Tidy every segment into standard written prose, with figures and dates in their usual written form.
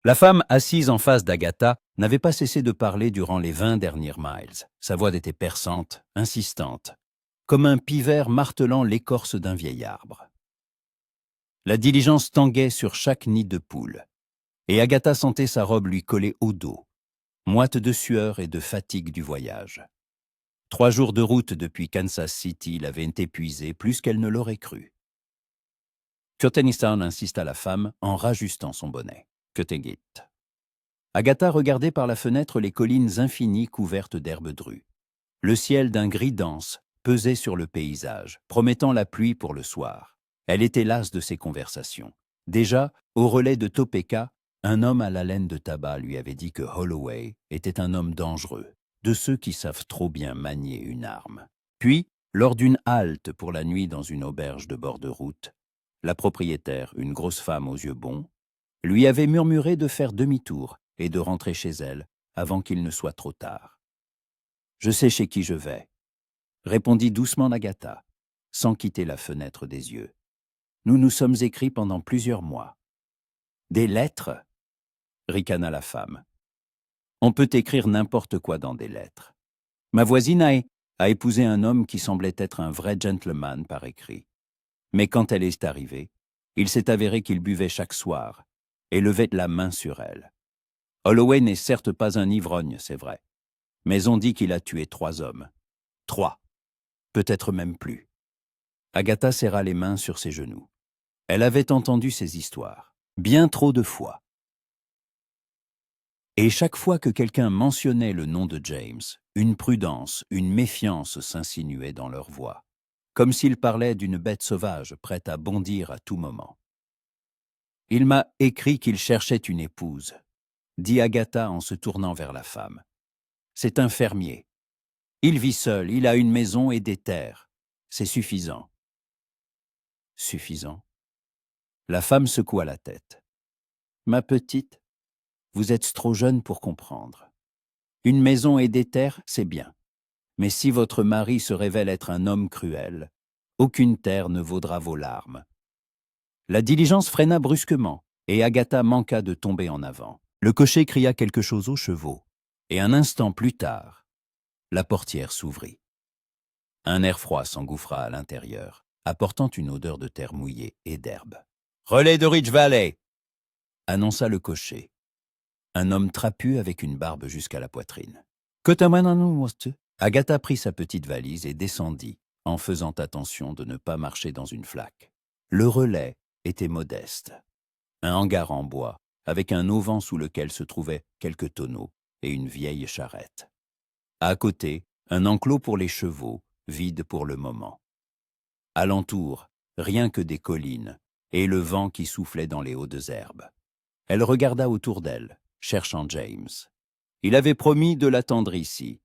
La femme assise en face d'Agatha n'avait pas cessé de parler durant les 20 dernières miles. Sa voix était perçante, insistante, comme un pivert martelant l'écorce d'un vieil arbre. La diligence tanguait sur chaque nid de poule, et Agatha sentait sa robe lui coller au dos, moite de sueur et de fatigue du voyage. 3 jours de route depuis Kansas City l'avaient épuisée plus qu'elle ne l'aurait cru. Kotenistown insista la femme en rajustant son bonnet. Kotegit. Agatha regardait par la fenêtre les collines infinies couvertes d'herbes drues. Le ciel d'un gris dense pesait sur le paysage, promettant la pluie pour le soir. Elle était lasse de ces conversations. Déjà, au relais de Topeka, un homme à la laine de tabac lui avait dit que Holloway était un homme dangereux, de ceux qui savent trop bien manier une arme. Puis, lors d'une halte pour la nuit dans une auberge de bord de route, la propriétaire, une grosse femme aux yeux bons, lui avait murmuré de faire demi-tour et de rentrer chez elle avant qu'il ne soit trop tard. « Je sais chez qui je vais », répondit doucement Agatha, sans quitter la fenêtre des yeux. « Nous nous sommes écrits pendant plusieurs mois. »« Des lettres ?» ricana la femme. « On peut écrire n'importe quoi dans des lettres. Ma voisine a épousé un homme qui semblait être un vrai gentleman par écrit. Mais quand elle est arrivée, il s'est avéré qu'il buvait chaque soir et levait la main sur elle. Holloway n'est certes pas un ivrogne, c'est vrai, mais on dit qu'il a tué 3 hommes. 3, peut-être même plus. » Agatha serra les mains sur ses genoux. Elle avait entendu ces histoires, bien trop de fois. Et chaque fois que quelqu'un mentionnait le nom de James, une prudence, une méfiance s'insinuait dans leur voix, comme s'ils parlaient d'une bête sauvage prête à bondir à tout moment. « Il m'a écrit qu'il cherchait une épouse », dit Agatha en se tournant vers la femme. « C'est un fermier. Il vit seul, il a une maison et des terres. C'est suffisant. » Suffisant. La femme secoua la tête. « Ma petite, vous êtes trop jeune pour comprendre. Une maison et des terres, c'est bien. Mais si votre mari se révèle être un homme cruel, aucune terre ne vaudra vos larmes. » La diligence freina brusquement, et Agatha manqua de tomber en avant. Le cocher cria quelque chose aux chevaux, et un instant plus tard, la portière s'ouvrit. Un air froid s'engouffra à l'intérieur, apportant une odeur de terre mouillée et d'herbe. « Relais de Ridge Valley !» annonça le cocher. Un homme trapu avec une barbe jusqu'à la poitrine. Agatha prit sa petite valise et descendit, en faisant attention de ne pas marcher dans une flaque. Le relais était modeste. Un hangar en bois, avec un auvent sous lequel se trouvaient quelques tonneaux et une vieille charrette. À côté, un enclos pour les chevaux, vide pour le moment. Alentour, rien que des collines, et le vent qui soufflait dans les hautes herbes. Elle regarda autour d'elle, cherchant James. Il avait promis de l'attendre ici.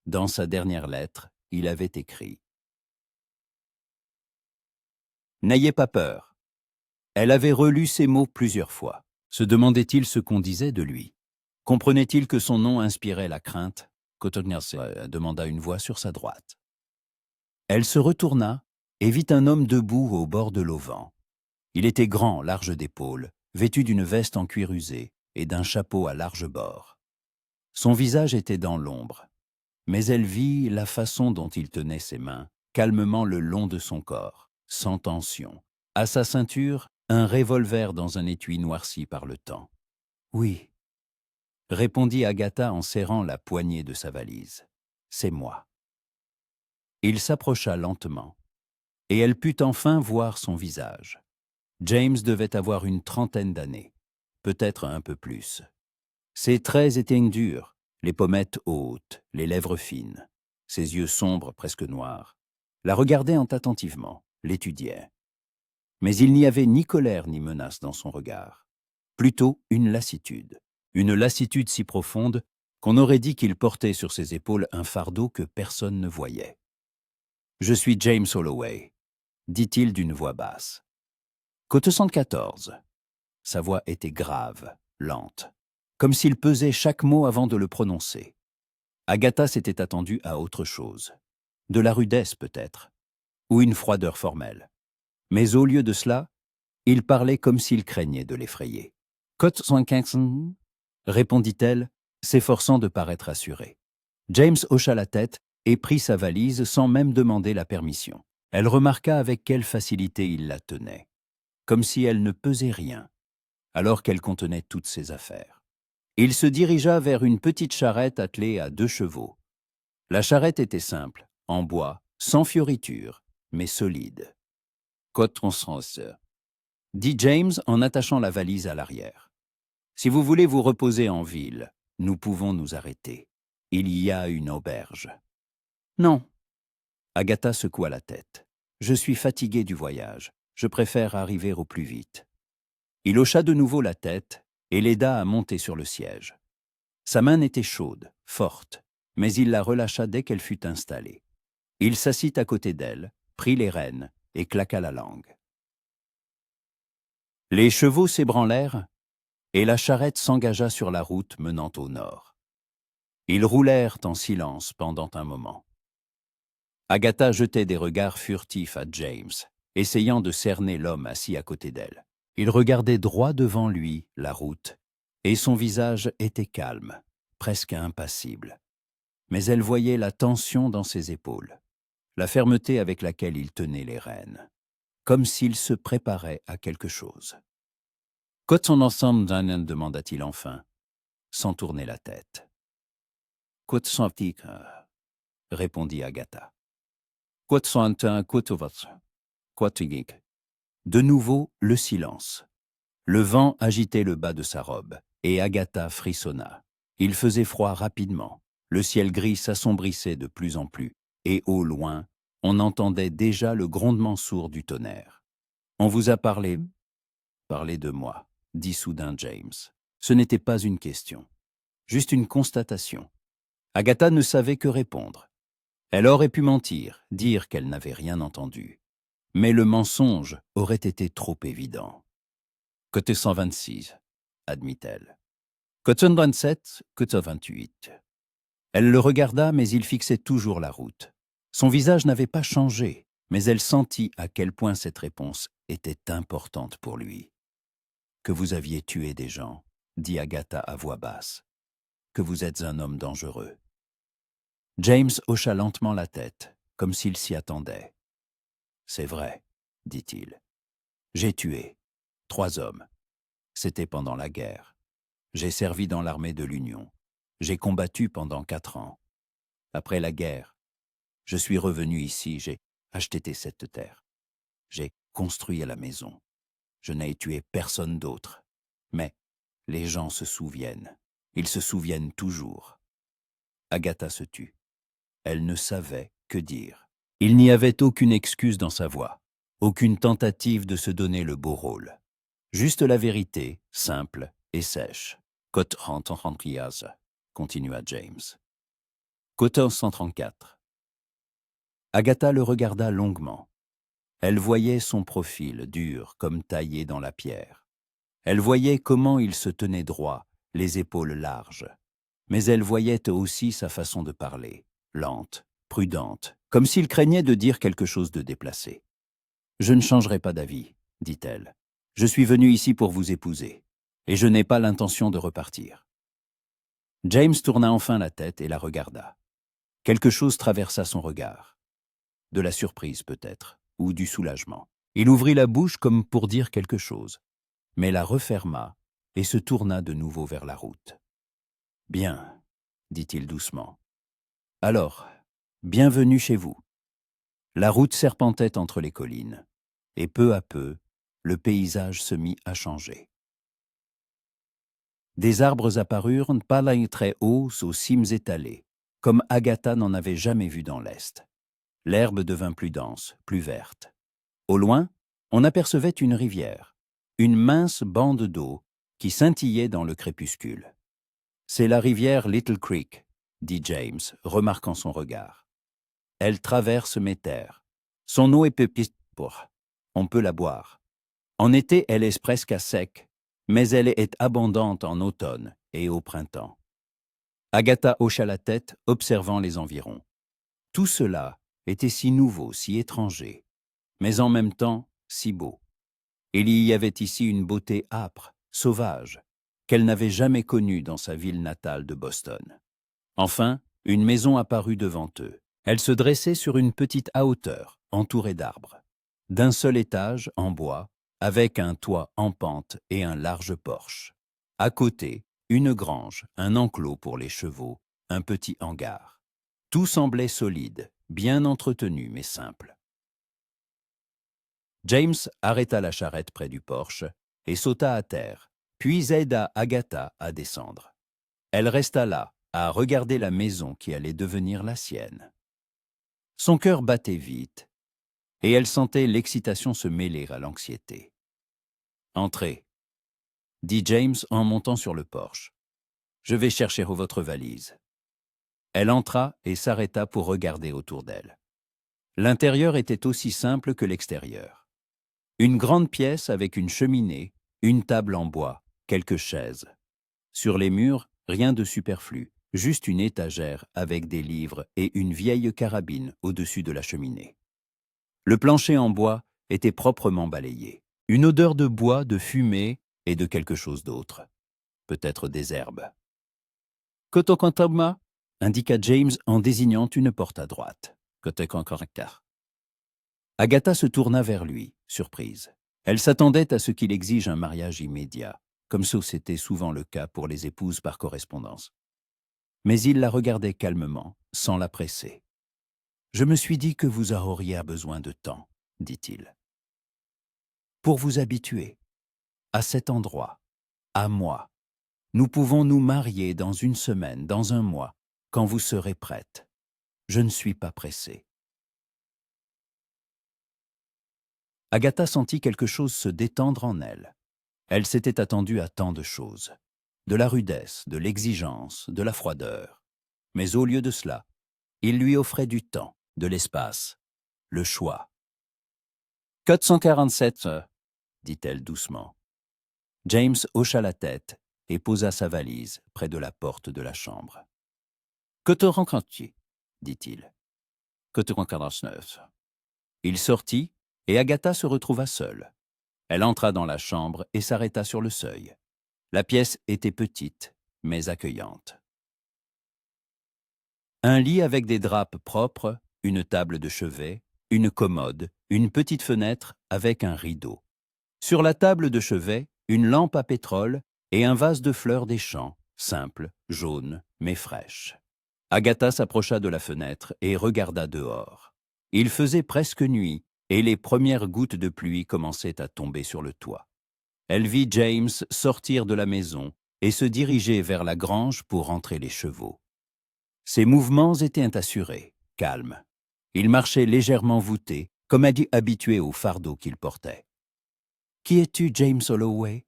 Dans sa dernière lettre, il avait écrit « N'ayez pas peur. » Elle avait relu ces mots plusieurs fois. Se demandait-il ce qu'on disait de lui? Comprenait-il que son nom inspirait la crainte? Demanda une voix sur sa droite. Elle se retourna et vit un homme debout au bord de l'auvent. Il était grand, large d'épaules, vêtu d'une veste en cuir usé et d'un chapeau à large bord. Son visage était dans l'ombre, mais elle vit la façon dont il tenait ses mains, calmement le long de son corps, sans tension. À sa ceinture, un revolver dans un étui noirci par le temps. « Oui », répondit Agatha en serrant la poignée de sa valise. « C'est moi. » Il s'approcha lentement, et elle put enfin voir son visage. James devait avoir une 30aine d'années, peut-être un peu plus. Ses traits étaient durs, les pommettes hautes, les lèvres fines. Ses yeux sombres, presque noirs, la regardaient attentivement, l'étudiaient. Mais il n'y avait ni colère ni menace dans son regard. Plutôt une lassitude si profonde qu'on aurait dit qu'il portait sur ses épaules un fardeau que personne ne voyait. « Je suis James Holloway », dit-il d'une voix basse. « Côte 114. » Sa voix était grave, lente, comme s'il pesait chaque mot avant de le prononcer. Agatha s'était attendue à autre chose. De la rudesse peut-être, ou une froideur formelle. Mais au lieu de cela, il parlait comme s'il craignait de l'effrayer. Côte 115, répondit-elle, s'efforçant de paraître assurée. James hocha la tête et prit sa valise sans même demander la permission. Elle remarqua avec quelle facilité il la tenait, comme si elle ne pesait rien, alors qu'elle contenait toutes ses affaires. Il se dirigea vers une petite charrette attelée à 2 chevaux. La charrette était simple, en bois, sans fioriture, mais solide. « Côte 111, dit James en attachant la valise à l'arrière. « Si vous voulez vous reposer en ville, nous pouvons nous arrêter. Il y a une auberge. » « Non. » Agatha secoua la tête. « Je suis fatiguée du voyage. Je préfère arriver au plus vite. » Il hocha de nouveau la tête et l'aida à monter sur le siège. Sa main était chaude, forte, mais il la relâcha dès qu'elle fut installée. Il s'assit à côté d'elle, prit les rênes et claqua la langue. Les chevaux s'ébranlèrent et la charrette s'engagea sur la route menant au nord. Ils roulèrent en silence pendant un moment. Agatha jetait des regards furtifs à James, essayant de cerner l'homme assis à côté d'elle. Il regardait droit devant lui la route, et son visage était calme, presque impassible. Mais elle voyait la tension dans ses épaules, la fermeté avec laquelle il tenait les rênes, comme s'il se préparait à quelque chose. « Qu'est son ensemble d'un » demanda-t-il enfin, sans tourner la tête. « Qu'est son petit » répondit Agatha. « Qu'est son un côte votre » De nouveau, le silence. Le vent agitait le bas de sa robe, et Agatha frissonna. Il faisait froid rapidement. Le ciel gris s'assombrissait de plus en plus, et au loin, on entendait déjà le grondement sourd du tonnerre. « On vous a parlé ?»« Parlé de moi », dit soudain James. Ce n'était pas une question, juste une constatation. Agatha ne savait que répondre. Elle aurait pu mentir, dire qu'elle n'avait rien entendu. Mais le mensonge aurait été trop évident. « Côté 126, » admit-elle. « Côté 127, côté 28. » Elle le regarda, mais il fixait toujours la route. Son visage n'avait pas changé, mais elle sentit à quel point cette réponse était importante pour lui. « Que vous aviez tué des gens, » dit Agatha à voix basse. « Que vous êtes un homme dangereux. » James hocha lentement la tête, comme s'il s'y attendait. « C'est vrai, » dit-il. « J'ai tué 3 hommes. C'était pendant la guerre. J'ai servi dans l'armée de l'Union. J'ai combattu pendant 4 ans. Après la guerre, je suis revenu ici, j'ai acheté cette terre. J'ai construit la maison. Je n'ai tué personne d'autre. Mais les gens se souviennent. Ils se souviennent toujours. » Agatha se tut. Elle ne savait que dire. Il n'y avait aucune excuse dans sa voix, aucune tentative de se donner le beau rôle. Juste la vérité, simple et sèche. « Côte 134, » continua James. « Côte 134. » Agatha le regarda longuement. Elle voyait son profil dur comme taillé dans la pierre. Elle voyait comment il se tenait droit, les épaules larges. Mais elle voyait aussi sa façon de parler, lente, prudente, comme s'il craignait de dire quelque chose de déplacé. « Je ne changerai pas d'avis, » dit-elle. « Je suis venue ici pour vous épouser, et je n'ai pas l'intention de repartir. » James tourna enfin la tête et la regarda. Quelque chose traversa son regard. De la surprise peut-être, ou du soulagement. Il ouvrit la bouche comme pour dire quelque chose, mais la referma et se tourna de nouveau vers la route. « Bien, » dit-il doucement. « Alors, bienvenue chez vous. » La route serpentait entre les collines, et peu à peu, le paysage se mit à changer. Des arbres apparurent, pas très hauts, aux cimes étalées, comme Agatha n'en avait jamais vu dans l'Est. L'herbe devint plus dense, plus verte. Au loin, on apercevait une rivière, une mince bande d'eau qui scintillait dans le crépuscule. « C'est la rivière Little Creek, » dit James, remarquant son regard. « Elle traverse mes terres. Son eau est pépite pour. On peut la boire. En été, elle est presque à sec, mais elle est abondante en automne et au printemps. » Agatha hocha la tête, observant les environs. Tout cela était si nouveau, si étranger, mais en même temps si beau. Il y avait ici une beauté âpre, sauvage, qu'elle n'avait jamais connue dans sa ville natale de Boston. Enfin, une maison apparut devant eux. Elle se dressait sur une petite hauteur, entourée d'arbres. D'un seul étage, en bois, avec un toit en pente et un large porche. À côté, une grange, un enclos pour les chevaux, un petit hangar. Tout semblait solide, bien entretenu mais simple. James arrêta la charrette près du porche et sauta à terre, puis aida Agatha à descendre. Elle resta là, à regarder la maison qui allait devenir la sienne. Son cœur battait vite, et elle sentait l'excitation se mêler à l'anxiété. « Entrez », dit James en montant sur le porche. « Je vais chercher votre valise. » Elle entra et s'arrêta pour regarder autour d'elle. L'intérieur était aussi simple que l'extérieur. Une grande pièce avec une cheminée, une table en bois, quelques chaises. Sur les murs, rien de superflu, juste une étagère avec des livres et une vieille carabine au-dessus de la cheminée. Le plancher en bois était proprement balayé. Une odeur de bois, de fumée et de quelque chose d'autre. Peut-être des herbes. « Kotokantama » indiqua James en désignant une porte à droite. « Kotokankarakar » Agatha se tourna vers lui, surprise. Elle s'attendait à ce qu'il exige un mariage immédiat, comme c'était souvent le cas pour les épouses par correspondance. Mais il la regardait calmement, sans la presser. « Je me suis dit que vous auriez besoin de temps, » dit-il. « Pour vous habituer à cet endroit, à moi. Nous pouvons nous marier dans une semaine, dans un mois, quand vous serez prête. Je ne suis pas pressé. » Agatha sentit quelque chose se détendre en elle. Elle s'était attendue à tant de choses. De la rudesse, de l'exigence, de la froideur. Mais au lieu de cela, il lui offrait du temps, de l'espace, le choix. « 447, dit-elle doucement. James hocha la tête et posa sa valise près de la porte de la chambre. « Que te rencontres-tu » dit-il. « Que te rencontres-tu » Il sortit et Agatha se retrouva seule. Elle entra dans la chambre et s'arrêta sur le seuil. La pièce était petite, mais accueillante. Un lit avec des draps propres, une table de chevet, une commode, une petite fenêtre avec un rideau. Sur la table de chevet, une lampe à pétrole et un vase de fleurs des champs, simple, jaune, mais fraîche. Agatha s'approcha de la fenêtre et regarda dehors. Il faisait presque nuit et les premières gouttes de pluie commençaient à tomber sur le toit. Elle vit James sortir de la maison et se diriger vers la grange pour rentrer les chevaux. Ses mouvements étaient assurés, calmes. Il marchait légèrement voûté, comme habitué au fardeau qu'il portait. « Qui es-tu, James Holloway »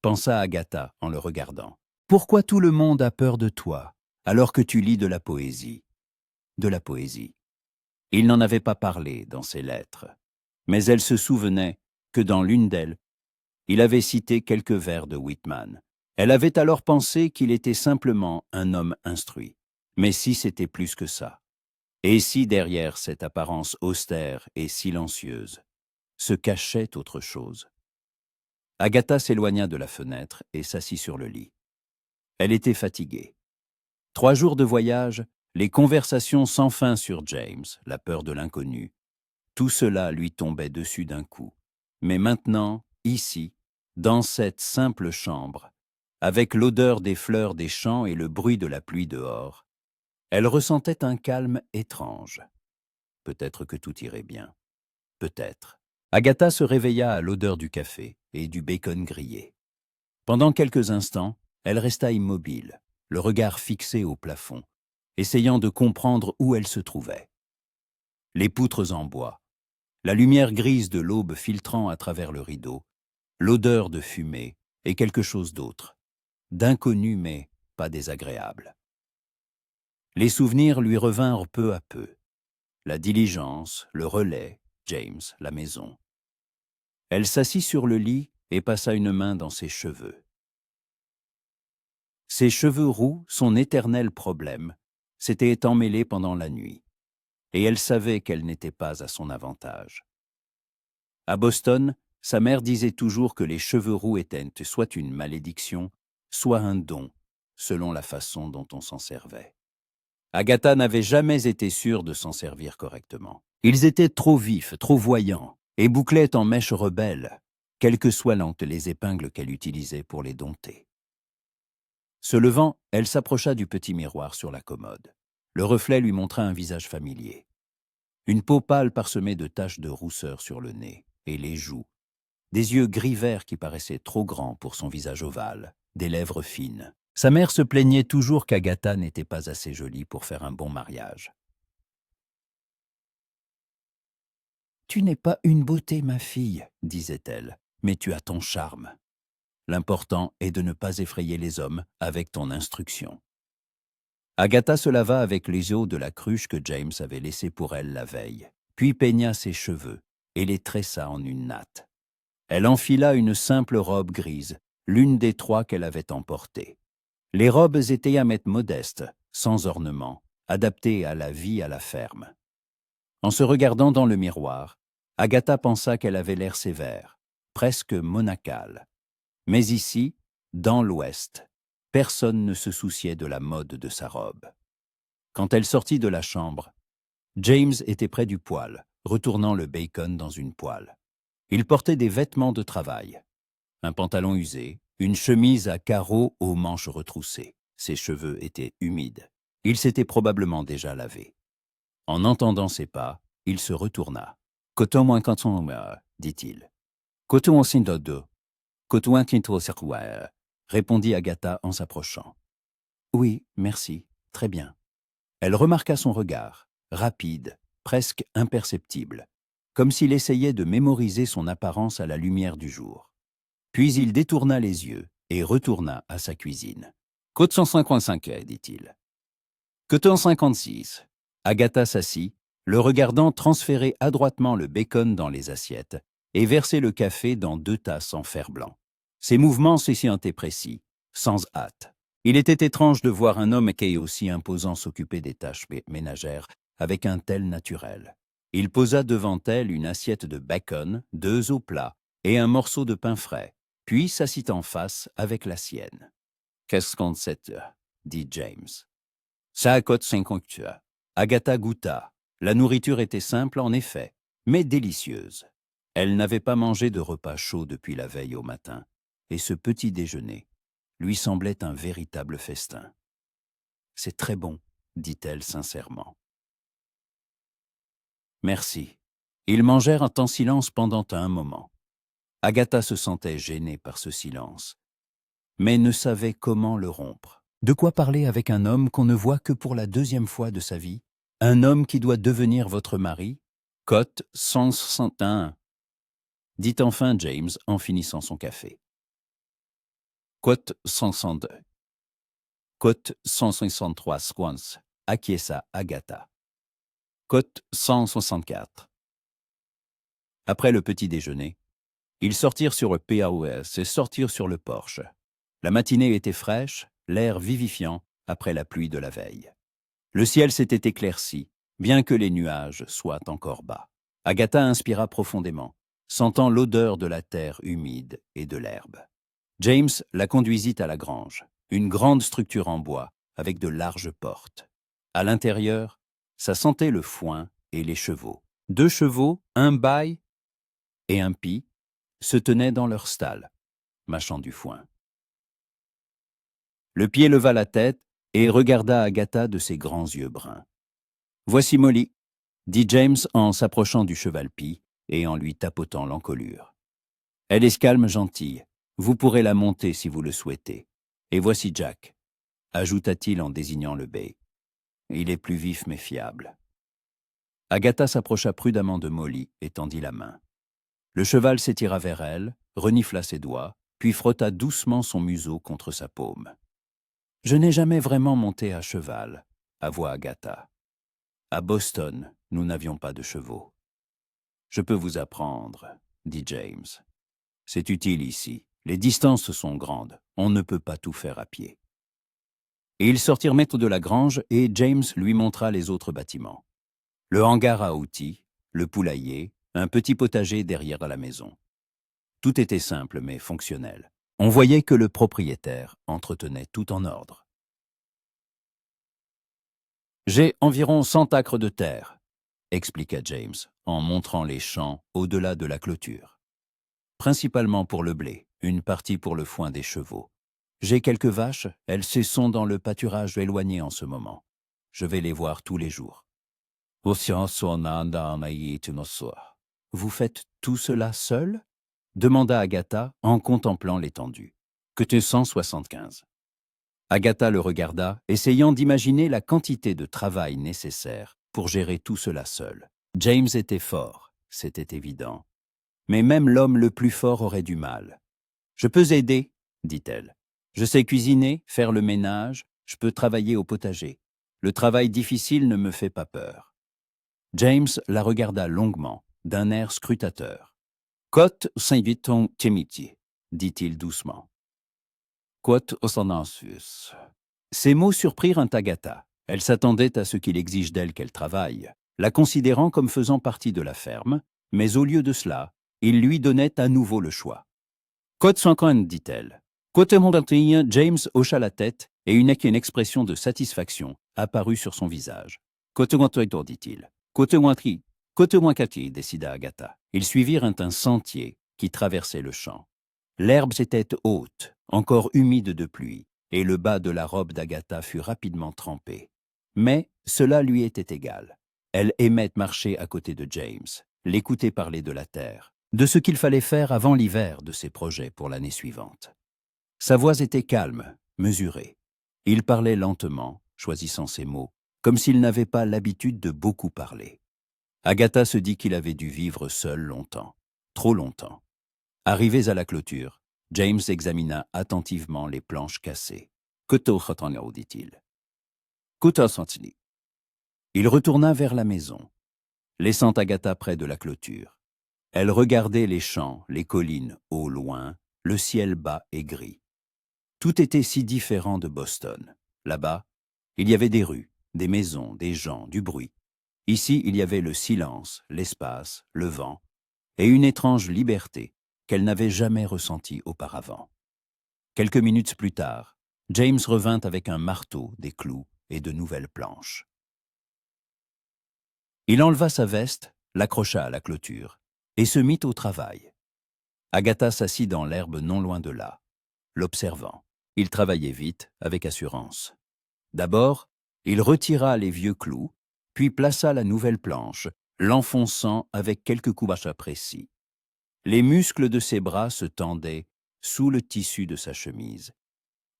pensa Agatha en le regardant. « Pourquoi tout le monde a peur de toi, alors que tu lis de la poésie ?» De la poésie. Il n'en avait pas parlé dans ses lettres, mais elle se souvenait que dans l'une d'elles, il avait cité quelques vers de Whitman. Elle avait alors pensé qu'il était simplement un homme instruit. Mais si c'était plus que ça, et si derrière cette apparence austère et silencieuse se cachait autre chose? Agatha s'éloigna de la fenêtre et s'assit sur le lit. Elle était fatiguée. 3 jours de voyage, les conversations sans fin sur James, la peur de l'inconnu, tout cela lui tombait dessus d'un coup. Mais maintenant, ici, dans cette simple chambre, avec l'odeur des fleurs des champs et le bruit de la pluie dehors, elle ressentait un calme étrange. Peut-être que tout irait bien. Peut-être. Agatha se réveilla à l'odeur du café et du bacon grillé. Pendant quelques instants, elle resta immobile, le regard fixé au plafond, essayant de comprendre où elle se trouvait. Les poutres en bois, la lumière grise de l'aube filtrant à travers le rideau, l'odeur de fumée et quelque chose d'autre, d'inconnu mais pas désagréable. Les souvenirs lui revinrent peu à peu. La diligence, le relais, James, la maison. Elle s'assit sur le lit et passa une main dans ses cheveux. Ses cheveux roux, son éternel problème, s'étaient emmêlés pendant la nuit, et elle savait qu'elle n'était pas à son avantage. À Boston, sa mère disait toujours que les cheveux roux étaient soit une malédiction, soit un don, selon la façon dont on s'en servait. Agatha n'avait jamais été sûre de s'en servir correctement. Ils étaient trop vifs, trop voyants, et bouclaient en mèches rebelles, quelles que soient lentes les épingles qu'elle utilisait pour les dompter. Se levant, elle s'approcha du petit miroir sur la commode. Le reflet lui montra un visage familier. Une peau pâle parsemée de taches de rousseur sur le nez et les joues, des yeux gris-vert qui paraissaient trop grands pour son visage ovale, des lèvres fines. Sa mère se plaignait toujours qu'Agatha n'était pas assez jolie pour faire un bon mariage. « Tu n'es pas une beauté, ma fille, disait-elle, mais tu as ton charme. L'important est de ne pas effrayer les hommes avec ton instruction. » Agatha se lava avec les eaux de la cruche que James avait laissée pour elle la veille, puis peigna ses cheveux et les tressa en une natte. Elle enfila une simple robe grise, l'une des 3 qu'elle avait emportées. Les robes étaient à mettre modestes, sans ornement, adaptées à la vie à la ferme. En se regardant dans le miroir, Agatha pensa qu'elle avait l'air sévère, presque monacale. Mais ici, dans l'Ouest, personne ne se souciait de la mode de sa robe. Quand elle sortit de la chambre, James était près du poêle, retournant le bacon dans une poêle. Il portait des vêtements de travail, un pantalon usé, une chemise à carreaux aux manches retroussées. Ses cheveux étaient humides. Il s'était probablement déjà lavé. En entendant ses pas, il se retourna. « Coton moins canton, dit-il. « Coton au sein de coton tinto serroir, répondit Agatha en s'approchant. « Oui, merci, très bien. » Elle remarqua son regard, rapide, presque imperceptible, comme s'il essayait de mémoriser son apparence à la lumière du jour. Puis il détourna les yeux et retourna à sa cuisine. « Côte 155, dit-il. »« Coton 56. » Agatha s'assit, le regardant transférer adroitement le bacon dans les assiettes et verser le café dans 2 tasses en fer blanc. Ses mouvements s'étaient précis, sans hâte. Il était étrange de voir un homme qui est aussi imposant s'occuper des tâches ménagères avec un tel naturel. Il posa devant elle une assiette de bacon, 2 au plat et un morceau de pain frais, puis s'assit en face avec la sienne. « Qu'est-ce qu'on sait, dit James. « Ça coûte 50. » Agatha goûta. La nourriture était simple en effet, mais délicieuse. Elle n'avait pas mangé de repas chaud depuis la veille au matin, et ce petit déjeuner lui semblait un véritable festin. « C'est très bon, » dit-elle sincèrement. « Merci. » Ils mangèrent en silence pendant un moment. Agatha se sentait gênée par ce silence, mais ne savait comment le rompre. De quoi parler avec un homme qu'on ne voit que pour la 2e fois de sa vie? Un homme qui doit devenir votre mari? Cote 161, dit enfin James en finissant son café. Cote 162. Cote 163 squans, acquiesça Agatha. Cote 164. Après le petit déjeuner, ils sortirent sur le PAOS et sortirent sur le porche. La matinée était fraîche, l'air vivifiant après la pluie de la veille. Le ciel s'était éclairci, bien que les nuages soient encore bas. Agatha inspira profondément, sentant l'odeur de la terre humide et de l'herbe. James la conduisit à la grange, une grande structure en bois avec de larges portes. À l'intérieur, ça sentait le foin et les chevaux. 2 chevaux, un bail et un pis, se tenaient dans leur stalle, mâchant du foin. Le pied leva la tête et regarda Agatha de ses grands yeux bruns. « Voici Molly, » dit James en s'approchant du cheval-pie et en lui tapotant l'encolure. « Elle est calme, gentille. Vous pourrez la monter si vous le souhaitez. Et voici Jack, » ajouta-t-il en désignant le bay. « Il est plus vif mais fiable. » Agatha s'approcha prudemment de Molly et tendit la main. Le cheval s'étira vers elle, renifla ses doigts, puis frotta doucement son museau contre sa paume. « Je n'ai jamais vraiment monté à cheval, » avoua Agatha. « À Boston, nous n'avions pas de chevaux. »« Je peux vous apprendre, » dit James. « C'est utile ici. Les distances sont grandes. On ne peut pas tout faire à pied. » Et ils sortirent maître de la grange et James lui montra les autres bâtiments. Le hangar à outils, le poulailler, un petit potager derrière la maison. Tout était simple mais fonctionnel. On voyait que le propriétaire entretenait tout en ordre. « J'ai environ 100 acres de terre », expliqua James, en montrant les champs au-delà de la clôture. « Principalement pour le blé, une partie pour le foin des chevaux. J'ai quelques vaches, elles se sont dans le pâturage éloigné en ce moment. Je vais les voir tous les jours. » « Vous faites tout cela seul ?» demanda Agatha en contemplant l'étendue. « Que tu 175. » Agatha le regarda, essayant d'imaginer la quantité de travail nécessaire pour gérer tout cela seul. James était fort, c'était évident. Mais même l'homme le plus fort aurait du mal. « Je peux aider, » dit-elle. « Je sais cuisiner, faire le ménage, je peux travailler au potager. Le travail difficile ne me fait pas peur. » James la regarda longuement, d'un air scrutateur. « Côte Saint-Viton Timiti, » dit-il doucement. « Côte Osanansus. » Ces mots surprirent Agatha. Elle s'attendait à ce qu'il exige d'elle qu'elle travaille, la considérant comme faisant partie de la ferme, mais au lieu de cela, il lui donnait à nouveau le choix. « Côte 50, dit-elle. Côte Mondatille, James hocha la tête et une expression de satisfaction apparut sur son visage. « Côte Montoytor, dit-il. Côte Mointri, Côte Moincati, décida Agatha. Ils suivirent un sentier qui traversait le champ. L'herbe était haute, encore humide de pluie, et le bas de la robe d'Agatha fut rapidement trempé. Mais cela lui était égal. Elle aimait marcher à côté de James, l'écouter parler de la terre, de ce qu'il fallait faire avant l'hiver de ses projets pour l'année suivante. Sa voix était calme, mesurée. Il parlait lentement, choisissant ses mots, comme s'il n'avait pas l'habitude de beaucoup parler. Agatha se dit qu'il avait dû vivre seul longtemps, trop longtemps. Arrivés à la clôture, James examina attentivement les planches cassées. « Que t'en dit-il. « Il retourna vers la maison, laissant Agatha près de la clôture. Elle regardait les champs, les collines au loin, le ciel bas et gris. Tout était si différent de Boston. Là-bas, il y avait des rues, des maisons, des gens, du bruit. Ici, il y avait le silence, l'espace, le vent, et une étrange liberté qu'elle n'avait jamais ressentie auparavant. Quelques minutes plus tard, James revint avec un marteau, des clous et de nouvelles planches. Il enleva sa veste, l'accrocha à la clôture et se mit au travail. Agatha s'assit dans l'herbe non loin de là, l'observant. Il travaillait vite, avec assurance. D'abord, il retira les vieux clous, puis plaça la nouvelle planche, l'enfonçant avec quelques coups précis. Les muscles de ses bras se tendaient sous le tissu de sa chemise,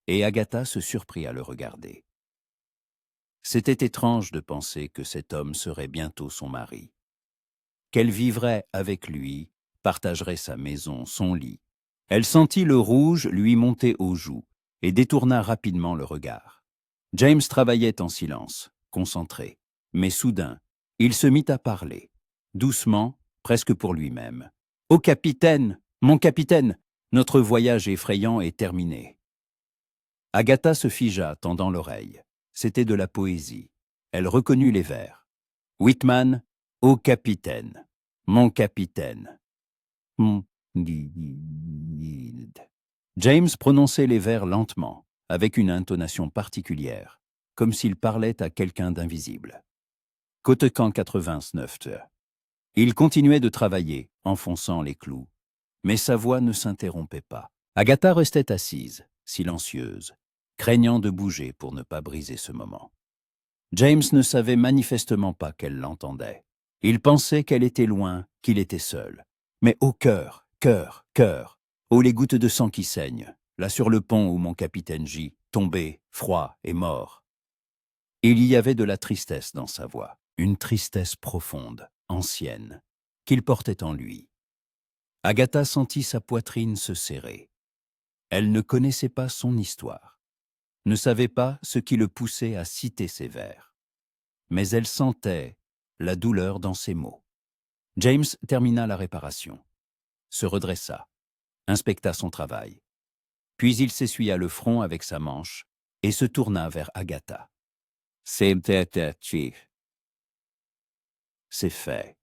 et Agatha se surprit à le regarder. C'était étrange de penser que cet homme serait bientôt son mari, qu'elle vivrait avec lui, partagerait sa maison, son lit. Elle sentit le rouge lui monter aux joues et détourna rapidement le regard. James travaillait en silence, concentré, mais soudain, il se mit à parler, doucement, presque pour lui-même. « Ô capitaine, mon capitaine, notre voyage effrayant est terminé. » Agatha se figea, tendant l'oreille. C'était de la poésie. Elle reconnut les vers. Whitman, « Ô capitaine, mon capitaine. » James prononçait les vers lentement, avec une intonation particulière, comme s'il parlait à quelqu'un d'invisible. Cotecan 89. Il continuait de travailler, enfonçant les clous, mais sa voix ne s'interrompait pas. Agatha restait assise, silencieuse, craignant de bouger pour ne pas briser ce moment. James ne savait manifestement pas qu'elle l'entendait. Il pensait qu'elle était loin, qu'il était seul. Mais au cœur, oh les gouttes de sang qui saignent, là sur le pont où mon capitaine gît, tombé, froid et mort. Il y avait de la tristesse dans sa voix, une tristesse profonde, ancienne, qu'il portait en lui. Agatha sentit sa poitrine se serrer. Elle ne connaissait pas son histoire, ne savait pas ce qui le poussait à citer ces vers. Mais elle sentait la douleur dans ses mots. James termina la réparation, se redressa, inspecta son travail. Puis il s'essuya le front avec sa manche et se tourna vers Agatha. « C'est fait, »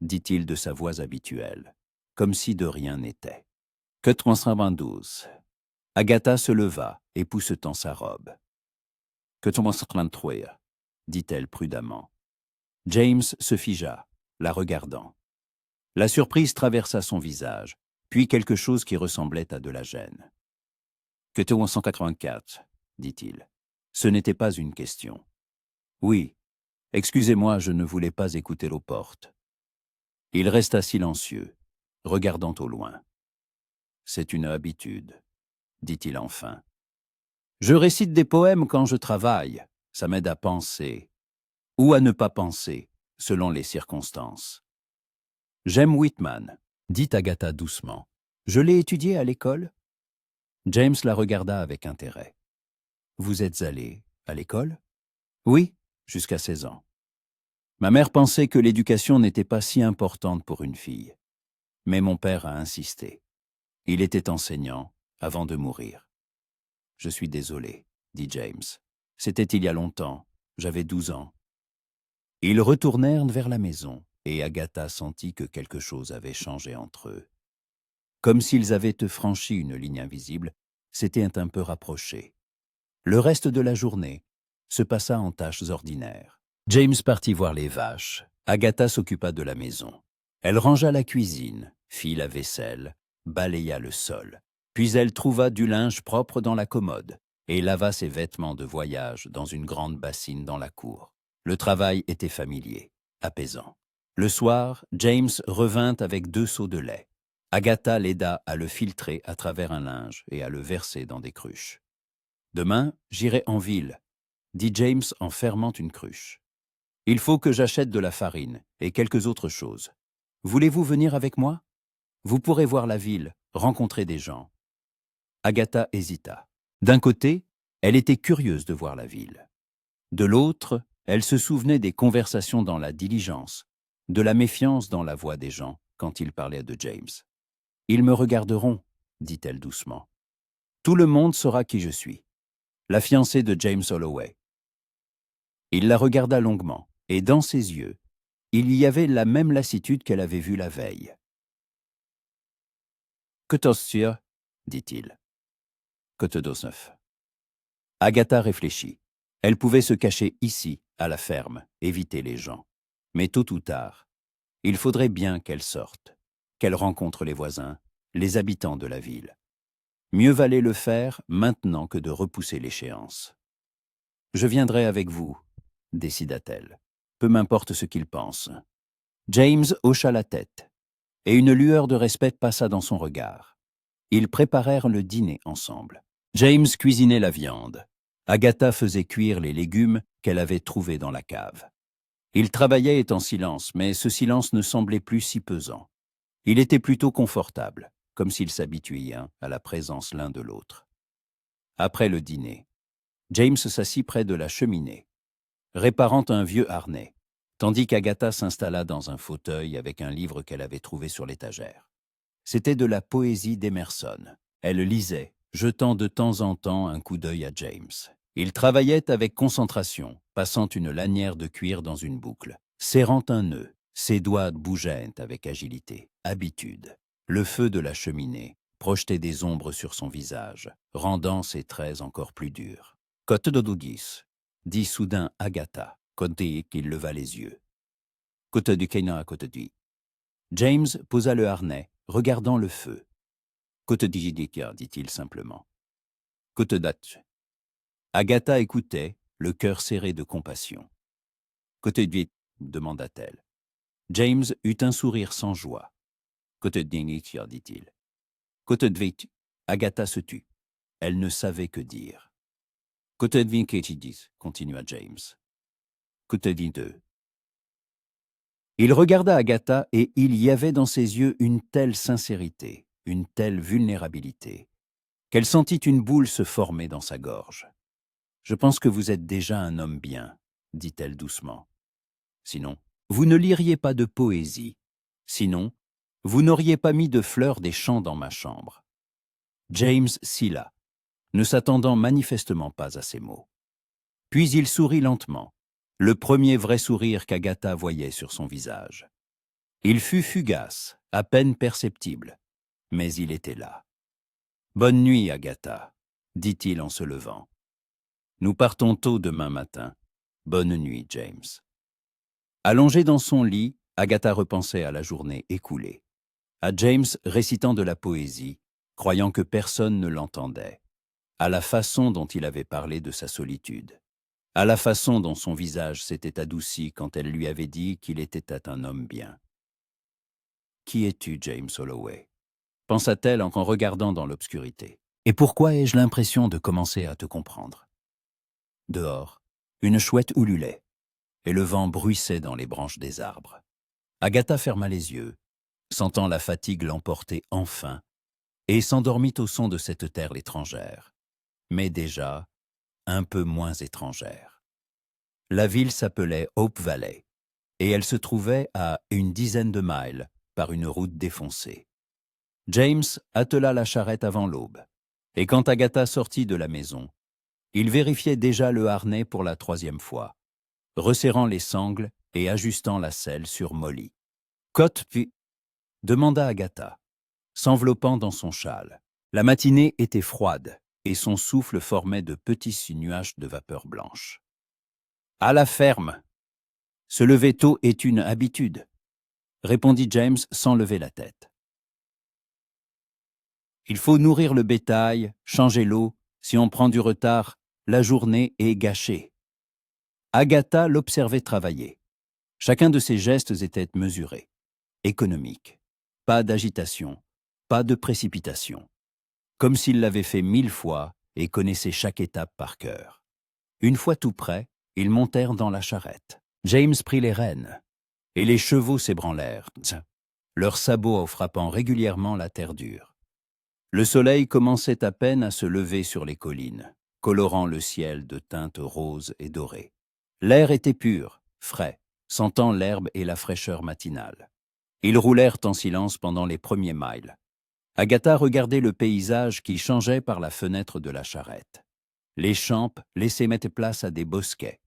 dit-il de sa voix habituelle, comme si de rien n'était. « Que 322. Agatha se leva, époussetant sa robe. « Que ton dit-elle prudemment. James se figea, la regardant. La surprise traversa son visage, puis quelque chose qui ressemblait à de la gêne. « Que ton 184 » dit-il. Ce n'était pas une question. « Oui, excusez-moi, je ne voulais pas écouter aux portes. » Il resta silencieux, regardant au loin. « C'est une habitude, » dit-il enfin. « Je récite des poèmes quand je travaille, ça m'aide à penser, ou à ne pas penser, selon les circonstances. »« J'aime Whitman, » dit Agatha doucement. « Je l'ai étudié à l'école ?» James la regarda avec intérêt. « Vous êtes allé à l'école ?»« Oui, jusqu'à 16 ans. Ma mère pensait que l'éducation n'était pas si importante pour une fille. Mais mon père a insisté. Il était enseignant avant de mourir. « Je suis désolé, » dit James. « C'était il y a longtemps, j'avais 12 ans. » Ils retournèrent vers la maison, et Agatha sentit que quelque chose avait changé entre eux. Comme s'ils avaient franchi une ligne invisible, s'étaient un peu rapprochés. Le reste de la journée se passa en tâches ordinaires. James partit voir les vaches. Agatha s'occupa de la maison. Elle rangea la cuisine, fit la vaisselle, balaya le sol. Puis elle trouva du linge propre dans la commode et lava ses vêtements de voyage dans une grande bassine dans la cour. Le travail était familier, apaisant. Le soir, James revint avec 2 seaux de lait. Agatha l'aida à le filtrer à travers un linge et à le verser dans des cruches. « Demain, j'irai en ville, » dit James en fermant une cruche. « Il faut que j'achète de la farine et quelques autres choses. Voulez-vous venir avec moi? Vous pourrez voir la ville, rencontrer des gens. » Agatha hésita. D'un côté, elle était curieuse de voir la ville. De l'autre, elle se souvenait des conversations dans la diligence, de la méfiance dans la voix des gens quand ils parlaient de James. « Ils me regarderont, » dit-elle doucement. « Tout le monde saura qui je suis. La fiancée de James Holloway. » Il la regarda longuement, et dans ses yeux, il y avait la même lassitude qu'elle avait vue la veille. « Que t'os-tu » dit-il. « Que te dos-neuf » Agatha réfléchit. Elle pouvait se cacher ici, à la ferme, éviter les gens. Mais tôt ou tard, il faudrait bien qu'elle sorte, qu'elle rencontre les voisins, les habitants de la ville. Mieux valait le faire maintenant que de repousser l'échéance. « Je viendrai avec vous, » décida-t-elle. « Peu m'importe ce qu'ils pensent. » James hocha la tête, et une lueur de respect passa dans son regard. Ils préparèrent le dîner ensemble. James cuisinait la viande. Agatha faisait cuire les légumes qu'elle avait trouvés dans la cave. Ils travaillaient en silence, mais ce silence ne semblait plus si pesant. Il était plutôt confortable, comme s'ils s'habituaient à la présence l'un de l'autre. Après le dîner, James s'assit près de la cheminée, réparant un vieux harnais, tandis qu'Agatha s'installa dans un fauteuil avec un livre qu'elle avait trouvé sur l'étagère. C'était de la poésie d'Emerson. Elle lisait, jetant de temps en temps un coup d'œil à James. Il travaillait avec concentration, passant une lanière de cuir dans une boucle, serrant un nœud. Ses doigts bougeaient avec agilité, habitude. Le feu de la cheminée projetait des ombres sur son visage, rendant ses traits encore plus durs. « Côte de Dougis » dit soudain Agatha, côté qu'il leva les yeux. « Côte du Kenya à côte du. » James posa le harnais, regardant le feu. « Côte d'Ijidikia » dit-il simplement. « Côte d'Atch. » Agatha écoutait, le cœur serré de compassion. « Côte de » demanda-t-elle. James eut un sourire sans joie. « Côte d'Ijidikia » dit-il. « Côte de » Agatha se tut. Elle ne savait que dire. « Côte de » continua James. « Côte de » Il regarda Agatha et il y avait dans ses yeux une telle sincérité, une telle vulnérabilité, qu'elle sentit une boule se former dans sa gorge. « Je pense que vous êtes déjà un homme bien, » dit-elle doucement. « Sinon, vous ne liriez pas de poésie. Sinon, vous n'auriez pas mis de fleurs des champs dans ma chambre. » James silla, ne s'attendant manifestement pas à ces mots. Puis il sourit lentement, le premier vrai sourire qu'Agatha voyait sur son visage. Il fut fugace, à peine perceptible, mais il était là. Bonne nuit, Agatha, dit-il en se levant. Nous partons tôt demain matin. Bonne nuit, James. Allongée dans son lit, Agatha repensait à la journée écoulée, à James récitant de la poésie, croyant que personne ne l'entendait, à la façon dont il avait parlé de sa solitude, à la façon dont son visage s'était adouci quand elle lui avait dit qu'il était un homme bien. « Qui es-tu, James Holloway ?» pensa-t-elle en regardant dans l'obscurité. « Et pourquoi ai-je l'impression de commencer à te comprendre ?» Dehors, une chouette ululait, et le vent bruissait dans les branches des arbres. Agatha ferma les yeux, sentant la fatigue l'emporter enfin, et s'endormit au son de cette terre étrangère, mais déjà un peu moins étrangère. La ville s'appelait Hope Valley, et elle se trouvait à une dizaine de miles par une route défoncée. James attela la charrette avant l'aube, et quand Agatha sortit de la maison, il vérifiait déjà le harnais pour la 3e fois, resserrant les sangles et ajustant la selle sur Molly. « Cote puis » demanda Agatha, s'enveloppant dans son châle. La matinée était froide, et son souffle formait de petits nuages de vapeur blanche. « À la ferme !»« Se lever tôt est une habitude », répondit James sans lever la tête. « Il faut nourrir le bétail, changer l'eau. Si on prend du retard, la journée est gâchée. » Agatha l'observait travailler. Chacun de ses gestes était mesuré, économique. Pas d'agitation, pas de précipitation. Comme s'il l'avait fait 1000 fois et connaissait chaque étape par cœur. Une fois tout prêt, ils montèrent dans la charrette. James prit les rênes, et les chevaux s'ébranlèrent, leurs sabots frappant régulièrement la terre dure. Le soleil commençait à peine à se lever sur les collines, colorant le ciel de teintes roses et dorées. L'air était pur, frais, sentant l'herbe et la fraîcheur matinale. Ils roulèrent en silence pendant les premiers miles. Agatha regardait le paysage qui changeait par la fenêtre de la charrette. Les champs laissaient mettre place à des bosquets,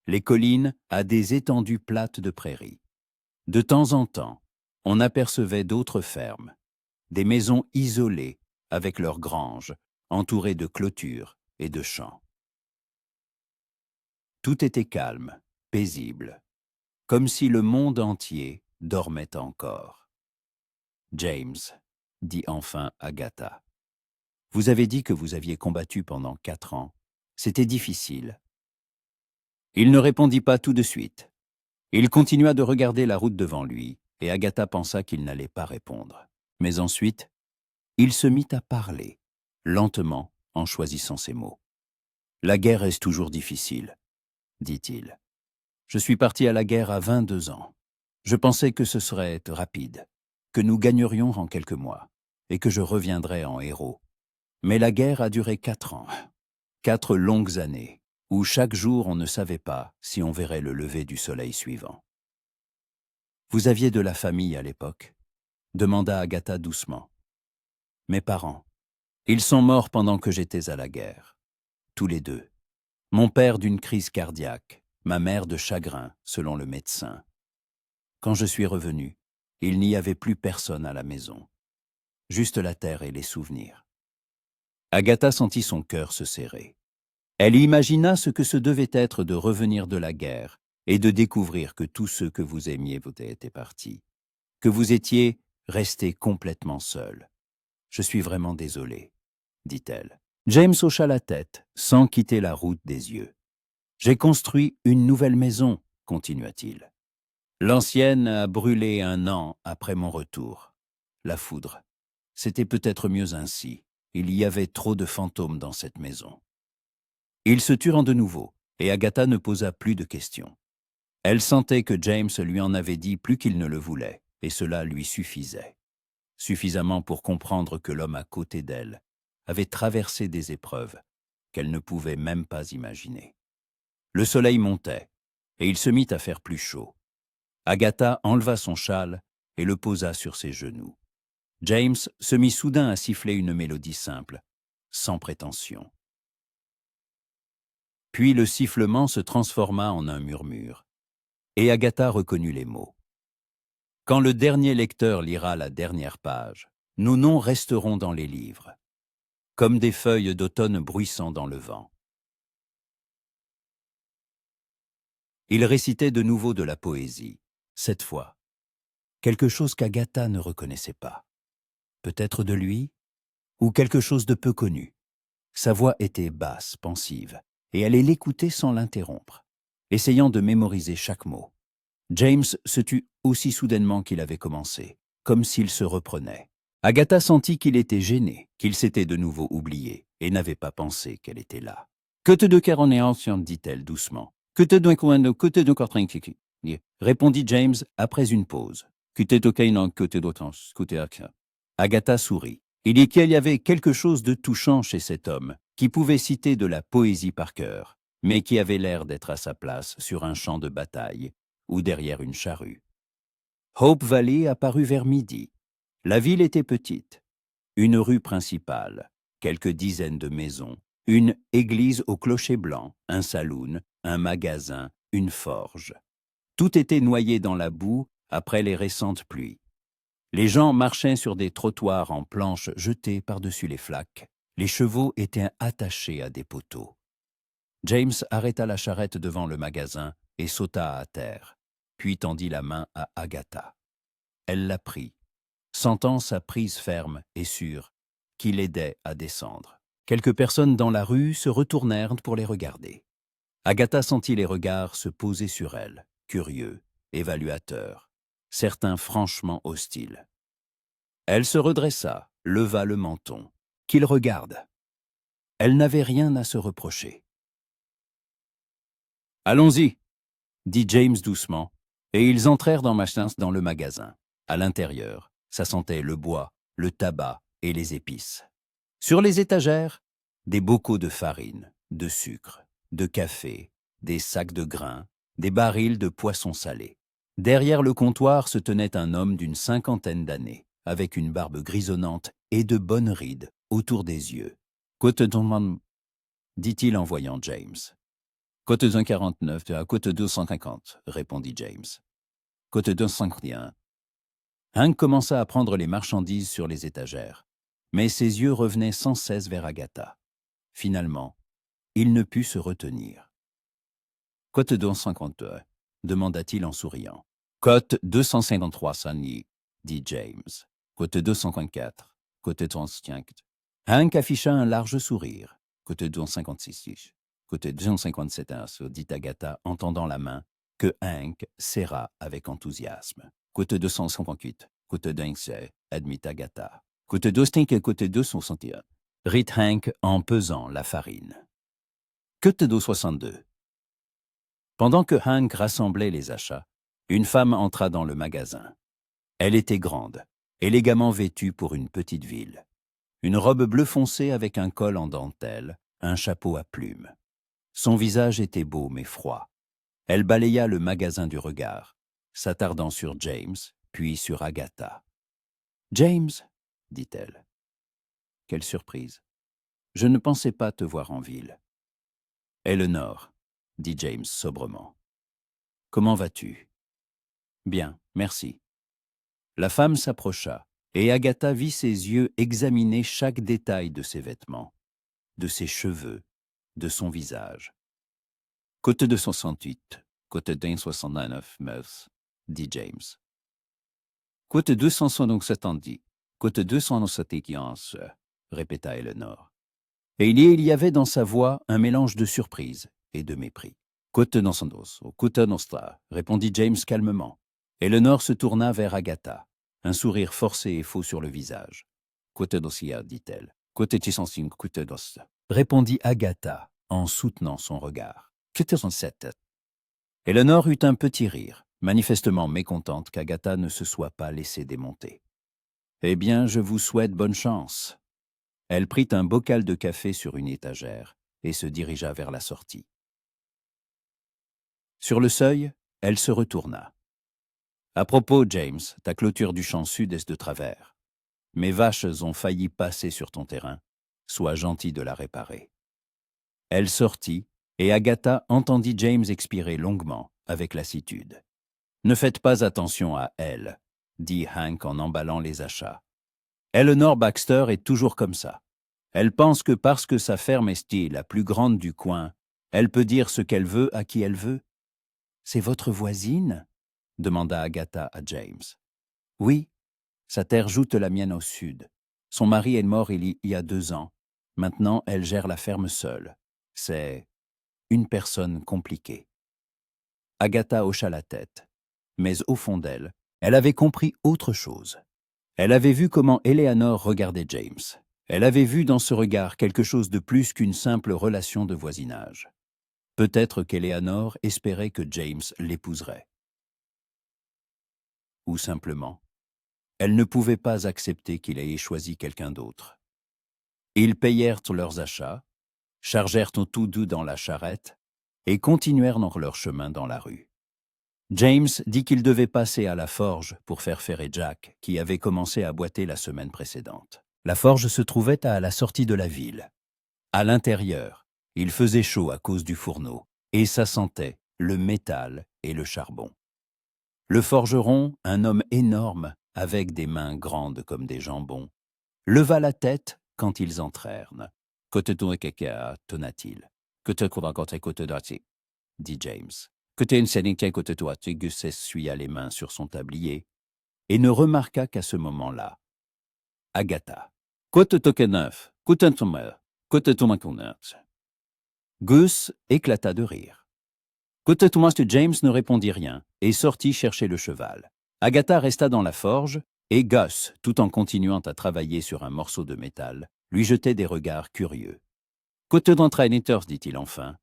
les collines à des étendues plates de prairies. De temps en temps, on apercevait d'autres fermes, des maisons isolées avec leurs granges, entourées de clôtures et de champs. Tout était calme, paisible, comme si le monde entier dormait encore. « James, » dit enfin Agatha, « vous avez dit que vous aviez combattu pendant 4 ans. C'était difficile. » Il ne répondit pas tout de suite. Il continua de regarder la route devant lui, et Agatha pensa qu'il n'allait pas répondre. Mais ensuite, il se mit à parler, lentement, en choisissant ses mots. « La guerre est toujours difficile, » dit-il. « Je suis parti à la guerre à 22 ans. Je pensais que ce serait rapide, que nous gagnerions en quelques mois, et que je reviendrais en héros. Mais la guerre a duré 4 ans, 4 longues années, où chaque jour on ne savait pas si on verrait le lever du soleil suivant. »« Vous aviez de la famille à l'époque ?» demanda Agatha doucement. « Mes parents. Ils sont morts pendant que j'étais à la guerre. Tous les deux. Mon père d'une crise cardiaque, ma mère de chagrin, selon le médecin. Quand je suis revenu, il n'y avait plus personne à la maison. Juste la terre et les souvenirs. » Agatha sentit son cœur se serrer. Elle imagina ce que ce devait être de revenir de la guerre et de découvrir que tous ceux que vous aimiez vous étaient partis, que vous étiez resté complètement seul. « Je suis vraiment désolé, » dit-elle. James hocha la tête, sans quitter la route des yeux. « J'ai construit une nouvelle maison, » continua-t-il. « L'ancienne a brûlé 1 an après mon retour. La foudre. C'était peut-être mieux ainsi. Il y avait trop de fantômes dans cette maison. » Ils se turent de nouveau, et Agatha ne posa plus de questions. Elle sentait que James lui en avait dit plus qu'il ne le voulait, et cela lui suffisait. Suffisamment pour comprendre que l'homme à côté d'elle avait traversé des épreuves qu'elle ne pouvait même pas imaginer. Le soleil montait, et il se mit à faire plus chaud. Agatha enleva son châle et le posa sur ses genoux. James se mit soudain à siffler une mélodie simple, sans prétention. Puis le sifflement se transforma en un murmure, et Agatha reconnut les mots. « Quand le dernier lecteur lira la dernière page, nos noms resteront dans les livres. comme des feuilles d'automne bruissant dans le vent. Il récitait de nouveau de la poésie, cette fois. Quelque chose qu'Agatha ne reconnaissait pas. Peut-être de lui, ou quelque chose de peu connu. Sa voix était basse, pensive, et elle l'écoutait sans l'interrompre, essayant de mémoriser chaque mot. James se tut aussi soudainement qu'il avait commencé, comme s'il se reprenait. Agatha sentit qu'il était gêné, qu'il s'était de nouveau oublié, et n'avait pas pensé qu'elle était là. « Que te de car en est ancien, dit-elle doucement. Que te de répondit James après une pause. Que te de que te d'autant, Agatha sourit. Il dit qu'il y avait quelque chose de touchant chez cet homme, qui pouvait citer de la poésie par cœur, mais qui avait l'air d'être à sa place sur un champ de bataille ou derrière une charrue. Hope Valley apparut vers midi. La ville était petite. Une rue principale, quelques dizaines de maisons, une église au clocher blanc, un saloon, un magasin, une forge. Tout était noyé dans la boue après les récentes pluies. Les gens marchaient sur des trottoirs en planches jetées par-dessus les flaques. Les chevaux étaient attachés à des poteaux. James arrêta la charrette devant le magasin et sauta à terre, puis tendit la main à Agatha. Elle la prit, sentant sa prise ferme et sûre, qui l'aidait à descendre. Quelques personnes dans la rue se retournèrent pour les regarder. Agatha sentit les regards se poser sur elle, curieux, évaluateurs, certains franchement hostiles. Elle se redressa, leva le menton. Qu'il regarde. Elle n'avait rien à se reprocher. « Allons-y », dit James doucement, et ils entrèrent dans le magasin. À l'intérieur, ça sentait le bois, le tabac et les épices. Sur les étagères, des bocaux de farine, de sucre, de café, des sacs de grains, des barils de poissons salés. Derrière le comptoir se tenait un homme d'une 50aine d'années, avec une barbe grisonnante et de bonnes rides autour des yeux. « Côte d'un » dit-il en voyant James. « Côte d'un 49 à côte 250, répondit James. « Côte 251. » Hank commença à prendre les marchandises sur les étagères, mais ses yeux revenaient sans cesse vers Agatha. Finalement, il ne put se retenir. « Côte 252, demanda-t-il en souriant. « Côte 253, Sunny, dit James. « Côte 254, côte 205. » Hank afficha un large sourire. « Côte 256, côte 257, dit Agatha en tendant la main, que Hank serra avec enthousiasme. « Côte 258, côte 205, admit Agatha. « Côte 205 et côte 261, rit Hank en pesant la farine. « Côte 262. » Pendant que Hank rassemblait les achats, une femme entra dans le magasin. Elle était grande, élégamment vêtue pour une petite ville. Une robe bleu foncé avec un col en dentelle, un chapeau à plumes. Son visage était beau mais froid. Elle balaya le magasin du regard, s'attardant sur James, puis sur Agatha. « James, dit-elle. Quelle surprise. Je ne pensais pas te voir en ville. »« Eleanor, dit James sobrement. Comment vas-tu ? » ?»« Bien, merci. » La femme s'approcha, et Agatha vit ses yeux examiner chaque détail de ses vêtements, de ses cheveux, de son visage. « Côte 268, côte 269, meuse, dit James. « Côte 270, côte 271, répéta Eleanor. Et il y avait dans sa voix un mélange de surprise et de mépris. « Côte 912, côte nostra, répondit James calmement. Eleanor se tourna vers Agatha, un sourire forcé et faux sur le visage. « Côte dossier, dit-elle. « Côte 605, côte dos, répondit Agatha en soutenant son regard. « Côte 107. » Eleanor eut un petit rire, manifestement mécontente qu'Agatha ne se soit pas laissée démonter. « Eh bien, je vous souhaite bonne chance. » Elle prit un bocal de café sur une étagère et se dirigea vers la sortie. Sur le seuil, elle se retourna. « À propos, James, ta clôture du champ sud est de travers. Mes vaches ont failli passer sur ton terrain. Sois gentil de la réparer. » Elle sortit, et Agatha entendit James expirer longuement, avec lassitude. « Ne faites pas attention à elle, » dit Hank en emballant les achats. « Eleanor Baxter est toujours comme ça. Elle pense que parce que sa ferme est la plus grande du coin, elle peut dire ce qu'elle veut à qui elle veut. C'est votre voisine? Demanda Agatha à James. Oui, sa terre joute la mienne au sud. Son mari est mort il y a 2 ans. Maintenant, elle gère la ferme seule. C'est une personne compliquée. Agatha hocha la tête, mais au fond d'elle, elle avait compris autre chose. Elle avait vu comment Eleanor regardait James. Elle avait vu dans ce regard quelque chose de plus qu'une simple relation de voisinage. Peut-être qu'Eleanor espérait que James l'épouserait. Ou simplement, elle ne pouvait pas accepter qu'il ait choisi quelqu'un d'autre. Ils payèrent leurs achats, chargèrent tout doux dans la charrette et continuèrent dans leur chemin dans la rue. James dit qu'il devait passer à la forge pour faire ferrer Jack, qui avait commencé à boiter la semaine précédente. La forge se trouvait à la sortie de la ville. À l'intérieur, il faisait chaud à cause du fourneau, et ça sentait le métal et le charbon. Le forgeron, un homme énorme, avec des mains grandes comme des jambons, leva la tête quand ils entrèrent. « Côte-toi quelqu'un, tonna-t-il. Côte-toi côte-toi, dit James. Côté une sénité côte-toi, Gus s'essuya les mains sur son tablier et ne remarqua qu'à ce moment-là. Agatha. Côte-toi neuf, côte-toi, côte-toi. Gus éclata de rire. Côte-toi, James ne répondit rien et sortit chercher le cheval. Agatha resta dans la forge et Gus, tout en continuant à travailler sur un morceau de métal, lui jetait des regards curieux. Côte d'entraîneur, dit-il enfin.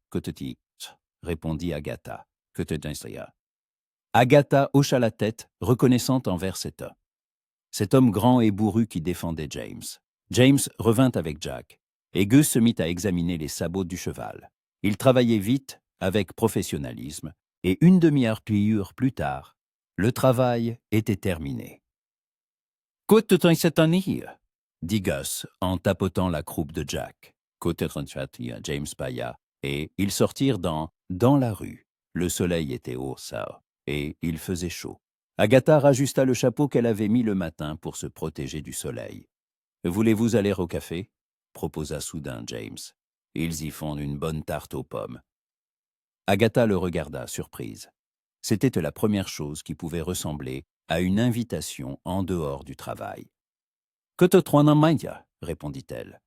Côte-ti, répondit Agatha. Agatha hocha la tête, reconnaissant envers cet homme grand et bourru qui défendait James. James revint avec Jack, et Gus se mit à examiner les sabots du cheval. Il travaillait vite, avec professionnalisme, et une demi-heure plus tard, le travail était terminé. « Côte-toi cette année ?» dit Gus en tapotant la croupe de Jack. James paya, et ils sortirent dans la rue. Le soleil était haut, ça, et il faisait chaud. Agatha rajusta le chapeau qu'elle avait mis le matin pour se protéger du soleil. « Voulez-vous aller au café ?» proposa soudain James. « Ils y font une bonne tarte aux pommes. » Agatha le regarda, surprise. C'était la première chose qui pouvait ressembler à une invitation en dehors du travail. « Que te troinan répondit-elle.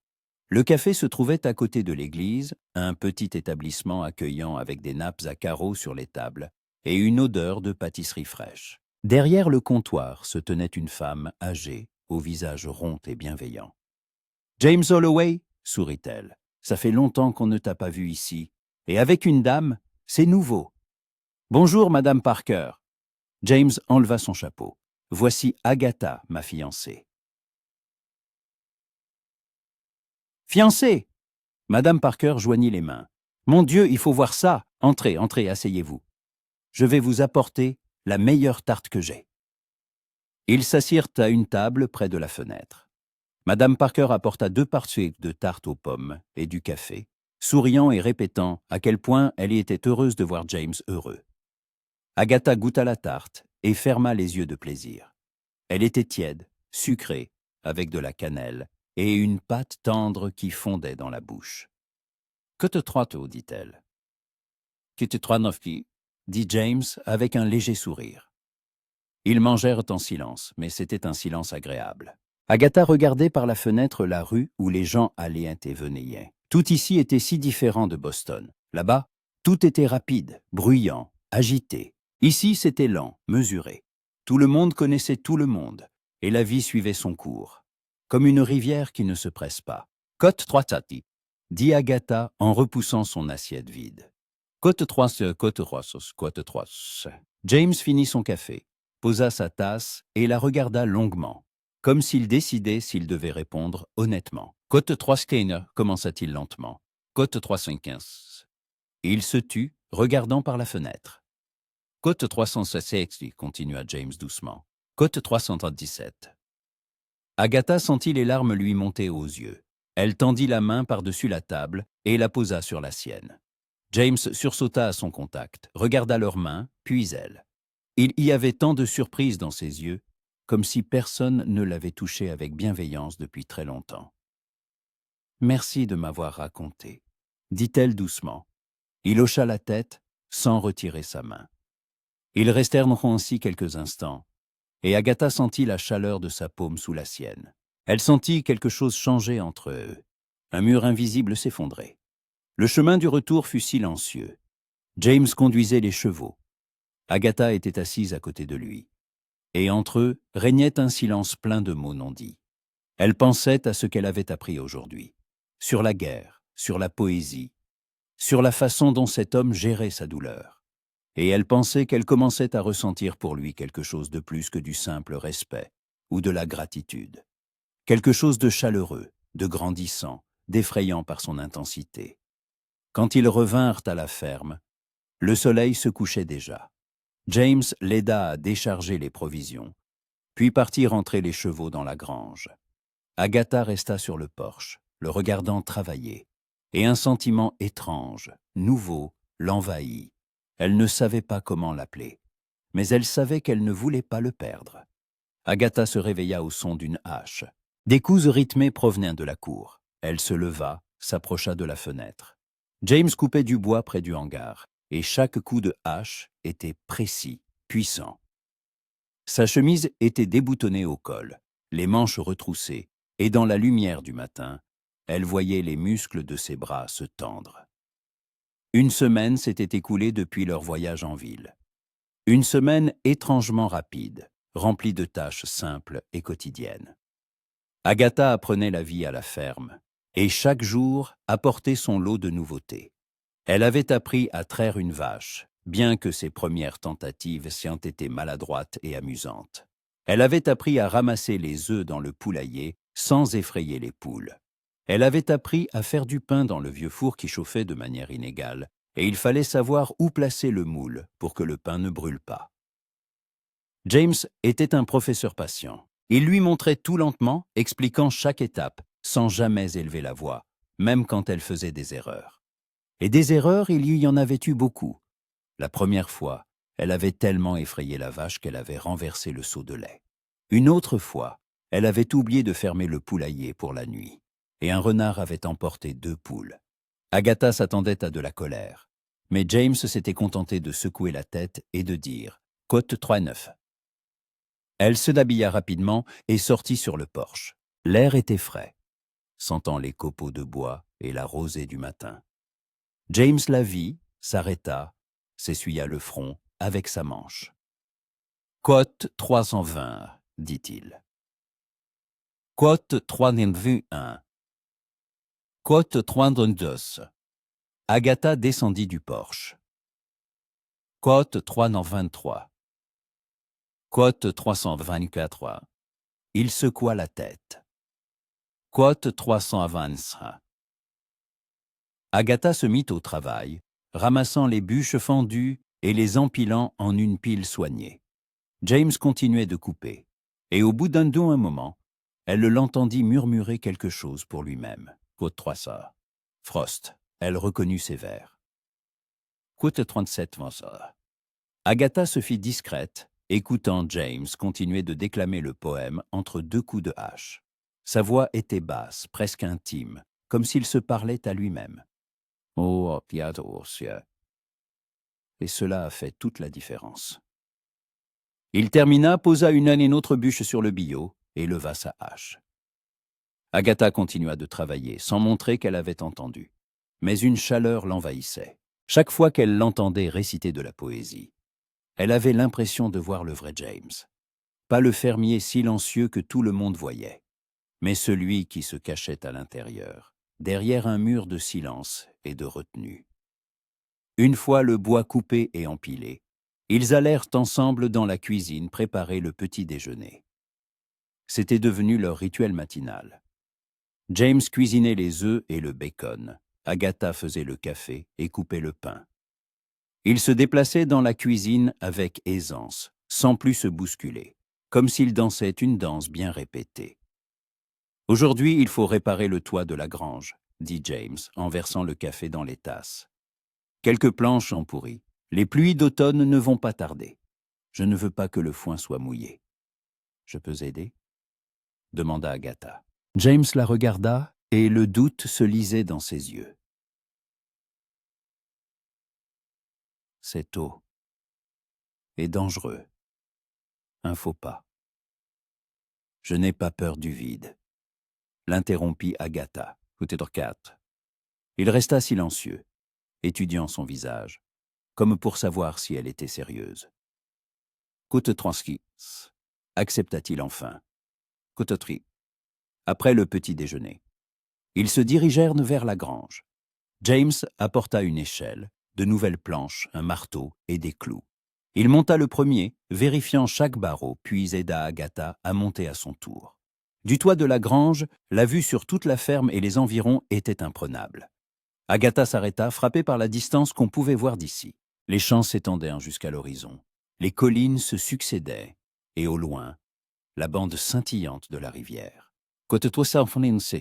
Le café se trouvait à côté de l'église, un petit établissement accueillant avec des nappes à carreaux sur les tables et une odeur de pâtisserie fraîche. Derrière le comptoir se tenait une femme âgée, au visage rond et bienveillant. « James Holloway » sourit-elle. « Ça fait longtemps qu'on ne t'a pas vu ici. Et avec une dame, c'est nouveau. »« Bonjour, Madame Parker. » James enleva son chapeau. « Voici Agatha, ma fiancée. » « Fiancée !» Madame Parker joignit les mains. « Mon Dieu, il faut voir ça. Entrez, entrez, asseyez-vous. Je vais vous apporter la meilleure tarte que j'ai. » Ils s'assirent à une table près de la fenêtre. Madame Parker apporta 2 parties de tarte aux pommes et du café, souriant et répétant à quel point elle était heureuse de voir James heureux. Agatha goûta la tarte et ferma les yeux de plaisir. Elle était tiède, sucrée, avec de la cannelle, et une pâte tendre qui fondait dans la bouche. « Que te troites-tu » dit-elle. « Que te troites-tu » dit James avec un léger sourire. Ils mangèrent en silence, mais c'était un silence agréable. Agatha regardait par la fenêtre la rue où les gens allaient et venaient. Tout ici était si différent de Boston. Là-bas, tout était rapide, bruyant, agité. Ici, c'était lent, mesuré. Tout le monde connaissait tout le monde, et la vie suivait son cours. Comme une rivière qui ne se presse pas. « Côte 3 tati » dit Agatha en repoussant son assiette vide. « Côte 3, côte 3, côte 3. » James finit son café, posa sa tasse et la regarda longuement, comme s'il décidait s'il devait répondre honnêtement. « Côte 3 Steiner » commença-t-il lentement. « Côte 315. » Il se tut, regardant par la fenêtre. « Côte 316, » continua James doucement. « Côte 317. » Agatha sentit les larmes lui monter aux yeux. Elle tendit la main par-dessus la table et la posa sur la sienne. James sursauta à son contact, regarda leurs mains, puis elle. Il y avait tant de surprise dans ses yeux, comme si personne ne l'avait touchée avec bienveillance depuis très longtemps. Merci de m'avoir raconté, dit-elle doucement. Il hocha la tête sans retirer sa main. Ils restèrent ainsi quelques instants, et Agatha sentit la chaleur de sa paume sous la sienne. Elle sentit quelque chose changer entre eux. Un mur invisible s'effondrait. Le chemin du retour fut silencieux. James conduisait les chevaux. Agatha était assise à côté de lui. Et entre eux régnait un silence plein de mots non dits. Elle pensait à ce qu'elle avait appris aujourd'hui, sur la guerre, sur la poésie, sur la façon dont cet homme gérait sa douleur. Et elle pensait qu'elle commençait à ressentir pour lui quelque chose de plus que du simple respect ou de la gratitude. Quelque chose de chaleureux, de grandissant, d'effrayant par son intensité. Quand ils revinrent à la ferme, le soleil se couchait déjà. James l'aida à décharger les provisions, puis partit rentrer les chevaux dans la grange. Agatha resta sur le porche, le regardant travailler, et un sentiment étrange, nouveau, l'envahit. Elle ne savait pas comment l'appeler, mais elle savait qu'elle ne voulait pas le perdre. Agatha se réveilla au son d'une hache. Des coups rythmés provenaient de la cour. Elle se leva, s'approcha de la fenêtre. James coupait du bois près du hangar, et chaque coup de hache était précis, puissant. Sa chemise était déboutonnée au col, les manches retroussées, et dans la lumière du matin, elle voyait les muscles de ses bras se tendre. Une semaine s'était écoulée depuis leur voyage en ville. Une semaine étrangement rapide, remplie de tâches simples et quotidiennes. Agatha apprenait la vie à la ferme, et chaque jour apportait son lot de nouveautés. Elle avait appris à traire une vache, bien que ses premières tentatives ayant été maladroites et amusantes. Elle avait appris à ramasser les œufs dans le poulailler sans effrayer les poules. Elle avait appris à faire du pain dans le vieux four qui chauffait de manière inégale, et il fallait savoir où placer le moule pour que le pain ne brûle pas. James était un professeur patient. Il lui montrait tout lentement, expliquant chaque étape, sans jamais élever la voix, même quand elle faisait des erreurs. Et des erreurs, il y en avait eu beaucoup. La première fois, elle avait tellement effrayé la vache qu'elle avait renversé le seau de lait. Une autre fois, elle avait oublié de fermer le poulailler pour la nuit, et un renard avait emporté 2 poules. Agatha s'attendait à de la colère, mais James s'était contenté de secouer la tête et de dire « Côte 3-9 ». Elle se dhabilla rapidement et sortit sur le porche. L'air était frais, sentant les copeaux de bois et la rosée du matin. James la vit, s'arrêta, s'essuya le front avec sa manche. « Côte 320 », dit-il. « Côte 321 »« Côte 322 » Agatha descendit du porche. « Côte 323 »« Côte 324 » Il secoua la tête. « Côte 325 » Agatha se mit au travail, ramassant les bûches fendues et les empilant en une pile soignée. James continuait de couper, et au bout d'un moment, elle l'entendit murmurer quelque chose pour lui-même. Côte 300. Frost. Elle reconnut ses vers. Côte 37. Agatha se fit discrète, écoutant James continuer de déclamer le poème entre 2 coups de hache. Sa voix était basse, presque intime, comme s'il se parlait à lui-même. Oh, Piadosia. Et cela a fait toute la différence. Il termina, posa une et autre bûche sur le billot et leva sa hache. Agatha continua de travailler, sans montrer qu'elle avait entendu. Mais une chaleur l'envahissait. Chaque fois qu'elle l'entendait réciter de la poésie, elle avait l'impression de voir le vrai James. Pas le fermier silencieux que tout le monde voyait, mais celui qui se cachait à l'intérieur, derrière un mur de silence et de retenue. Une fois le bois coupé et empilé, ils allèrent ensemble dans la cuisine préparer le petit déjeuner. C'était devenu leur rituel matinal. James cuisinait les œufs et le bacon. Agatha faisait le café et coupait le pain. Ils se déplaçaient dans la cuisine avec aisance, sans plus se bousculer, comme s'ils dansaient une danse bien répétée. « Aujourd'hui, il faut réparer le toit de la grange », dit James en versant le café dans les tasses. « Quelques planches ont pourri. Les pluies d'automne ne vont pas tarder. Je ne veux pas que le foin soit mouillé. »« Je peux aider ?» demanda Agatha. James la regarda et le doute se lisait dans ses yeux. C'est tôt et dangereux. Un faux pas. Je n'ai pas peur du vide, l'interrompit Agatha. Chapitre 4. Il resta silencieux, étudiant son visage, comme pour savoir si elle était sérieuse. Côte Transky, accepta-t-il enfin. Coterie. Après le petit déjeuner. Ils se dirigèrent vers la grange. James apporta une échelle, de nouvelles planches, un marteau et des clous. Il monta le premier, vérifiant chaque barreau, puis aida Agatha à monter à son tour. Du toit de la grange, la vue sur toute la ferme et les environs était imprenable. Agatha s'arrêta, frappée par la distance qu'on pouvait voir d'ici. Les champs s'étendaient jusqu'à l'horizon. Les collines se succédaient, et au loin, la bande scintillante de la rivière. « Côte-toi ça,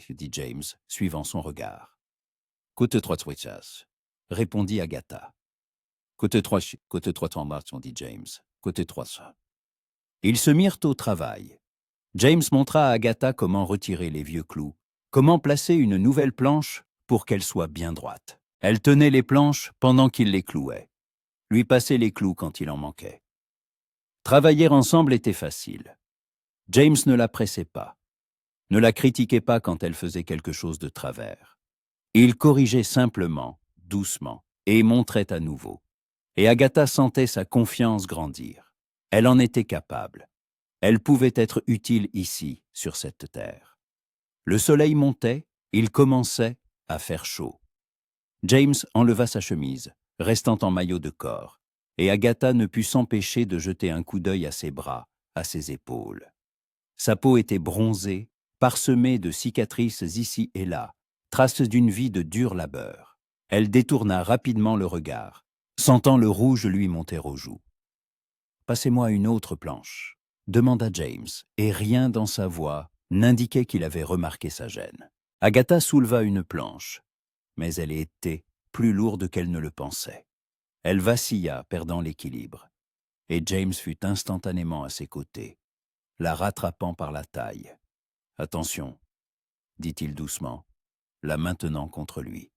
dit James, suivant son regard. « Côte-toi, répondit Agatha. « Côte-toi, dit James. « Côte-toi ça. » Ils se mirent au travail. James montra à Agatha comment retirer les vieux clous, comment placer une nouvelle planche pour qu'elle soit bien droite. Elle tenait les planches pendant qu'il les clouait, lui passait les clous quand il en manquait. Travailler ensemble était facile. James ne la pressait pas, ne la critiquait pas quand elle faisait quelque chose de travers. Il corrigeait simplement, doucement, et montrait à nouveau. Et Agatha sentait sa confiance grandir. Elle en était capable. Elle pouvait être utile ici, sur cette terre. Le soleil montait, il commençait à faire chaud. James enleva sa chemise, restant en maillot de corps, et Agatha ne put s'empêcher de jeter un coup d'œil à ses bras, à ses épaules. Sa peau était bronzée, parsemée de cicatrices ici et là, traces d'une vie de dur labeur. Elle détourna rapidement le regard, sentant le rouge lui monter aux joues. « Passez-moi une autre planche », demanda James, et rien dans sa voix n'indiquait qu'il avait remarqué sa gêne. Agatha souleva une planche, mais elle était plus lourde qu'elle ne le pensait. Elle vacilla, perdant l'équilibre, et James fut instantanément à ses côtés, la rattrapant par la taille. « Attention », dit-il doucement, la maintenant contre lui.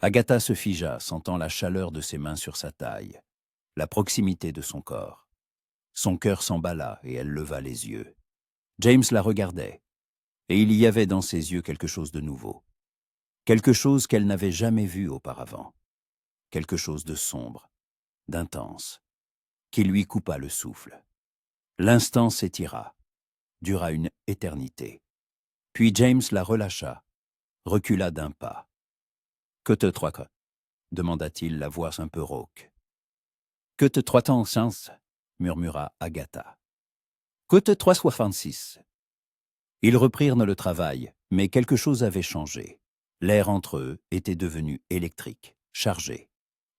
Agatha se figea, sentant la chaleur de ses mains sur sa taille, la proximité de son corps. Son cœur s'emballa et elle leva les yeux. James la regardait, et il y avait dans ses yeux quelque chose de nouveau. Quelque chose qu'elle n'avait jamais vu auparavant. Quelque chose de sombre, d'intense, qui lui coupa le souffle. L'instant s'étira, dura une éternité. Puis James la relâcha, recula d'un pas. « Que te trois-que » demanda-t-il, la voix un peu rauque. « Que te trois-t'en sens » murmura Agatha. « Que te 366 » Ils reprirent le travail, mais quelque chose avait changé. L'air entre eux était devenu électrique, chargé.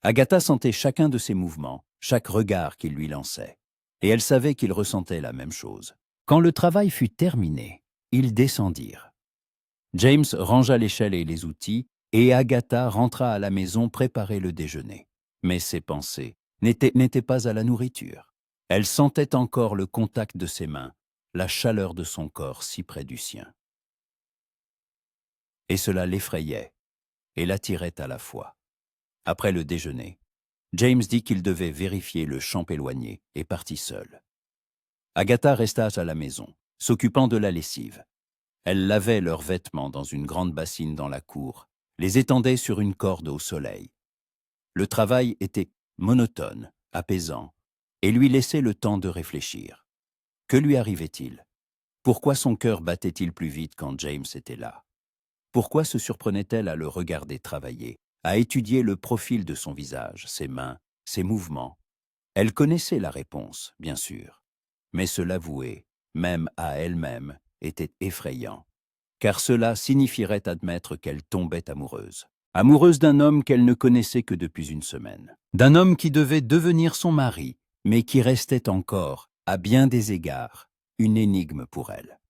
Agatha sentait chacun de ses mouvements, chaque regard qu'il lui lançait, et elle savait qu'il ressentait la même chose. Quand le travail fut terminé, ils descendirent. James rangea l'échelle et les outils, et Agatha rentra à la maison préparer le déjeuner. Mais ses pensées n'étaient pas à la nourriture. Elle sentait encore le contact de ses mains, la chaleur de son corps si près du sien. Et cela l'effrayait et l'attirait à la fois. Après le déjeuner, James dit qu'il devait vérifier le champ éloigné et partit seul. Agatha resta à la maison, s'occupant de la lessive. Elle lavait leurs vêtements dans une grande bassine dans la cour, les étendait sur une corde au soleil. Le travail était monotone, apaisant, et lui laissait le temps de réfléchir. Que lui arrivait-il? Pourquoi son cœur battait-il plus vite quand James était là? Pourquoi se surprenait-elle à le regarder travailler, à étudier le profil de son visage, ses mains, ses mouvements? Elle connaissait la réponse, bien sûr, mais se l'avouer, même à elle-même, était effrayant, car cela signifierait admettre qu'elle tombait amoureuse. Amoureuse d'un homme qu'elle ne connaissait que depuis une semaine. D'un homme qui devait devenir son mari, mais qui restait encore, à bien des égards, une énigme pour elle.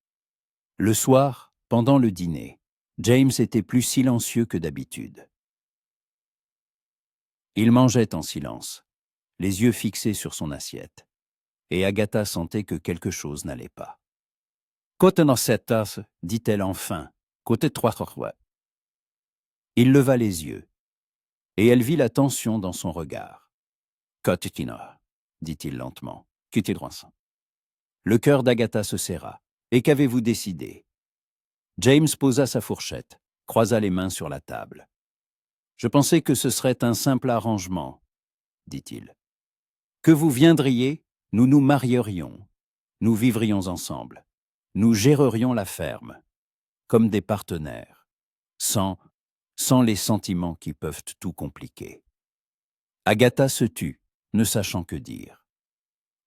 Le soir, pendant le dîner, James était plus silencieux que d'habitude. Il mangeait en silence, les yeux fixés sur son assiette, et Agatha sentait que quelque chose n'allait pas. Côté dans cette tasse, dit-elle enfin. Côté 3. Il leva les yeux, et elle vit la tension dans son regard. Cotitina, dit-il lentement. Quittez droit. Le cœur d'Agatha se serra. Et qu'avez-vous décidé? James posa sa fourchette, croisa les mains sur la table. Je pensais que ce serait un simple arrangement, dit-il. Que vous viendriez, nous nous marierions, nous vivrions ensemble, nous gérerions la ferme, comme des partenaires, sans les sentiments qui peuvent tout compliquer. Agatha se tut, ne sachant que dire.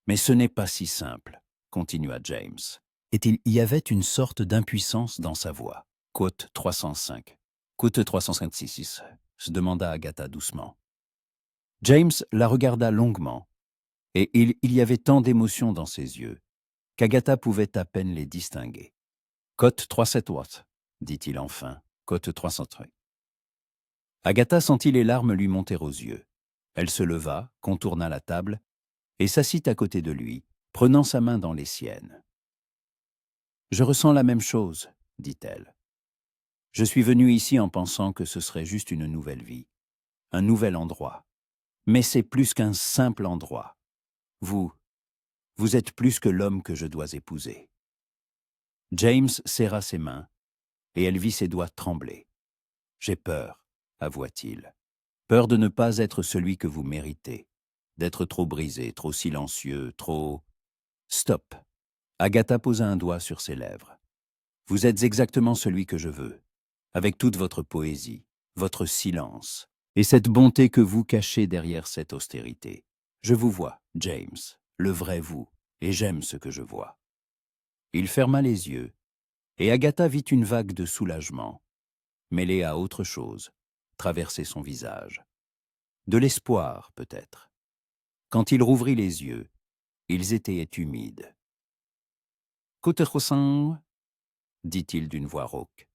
Mais ce n'est pas si simple, continua James. Et il y avait une sorte d'impuissance dans sa voix. Côte 305. Côte 356, se demanda Agatha doucement. James la regarda longuement, et il y avait tant d'émotions dans ses yeux qu'Agatha pouvait à peine les distinguer. Côte 378, dit-il enfin. Côte 303. Agatha sentit les larmes lui monter aux yeux. Elle se leva, contourna la table, et s'assit à côté de lui, prenant sa main dans les siennes. « Je ressens la même chose, dit-elle. Je suis venue ici en pensant que ce serait juste une nouvelle vie, un nouvel endroit. Mais c'est plus qu'un simple endroit. Vous êtes plus que l'homme que je dois épouser. » James serra ses mains, et elle vit ses doigts trembler. « J'ai peur, avoua-t-il. Peur de ne pas être celui que vous méritez, d'être trop brisé, trop silencieux, trop... » Stop. Agatha posa un doigt sur ses lèvres. « Vous êtes exactement celui que je veux, avec toute votre poésie, votre silence, et cette bonté que vous cachez derrière cette austérité. Je vous vois, James, le vrai vous, et j'aime ce que je vois. » Il ferma les yeux, et Agatha vit une vague de soulagement, mêlée à autre chose, traverser son visage. De l'espoir, peut-être. Quand il rouvrit les yeux, ils étaient humides. « Côté ressent, dit-il d'une voix rauque.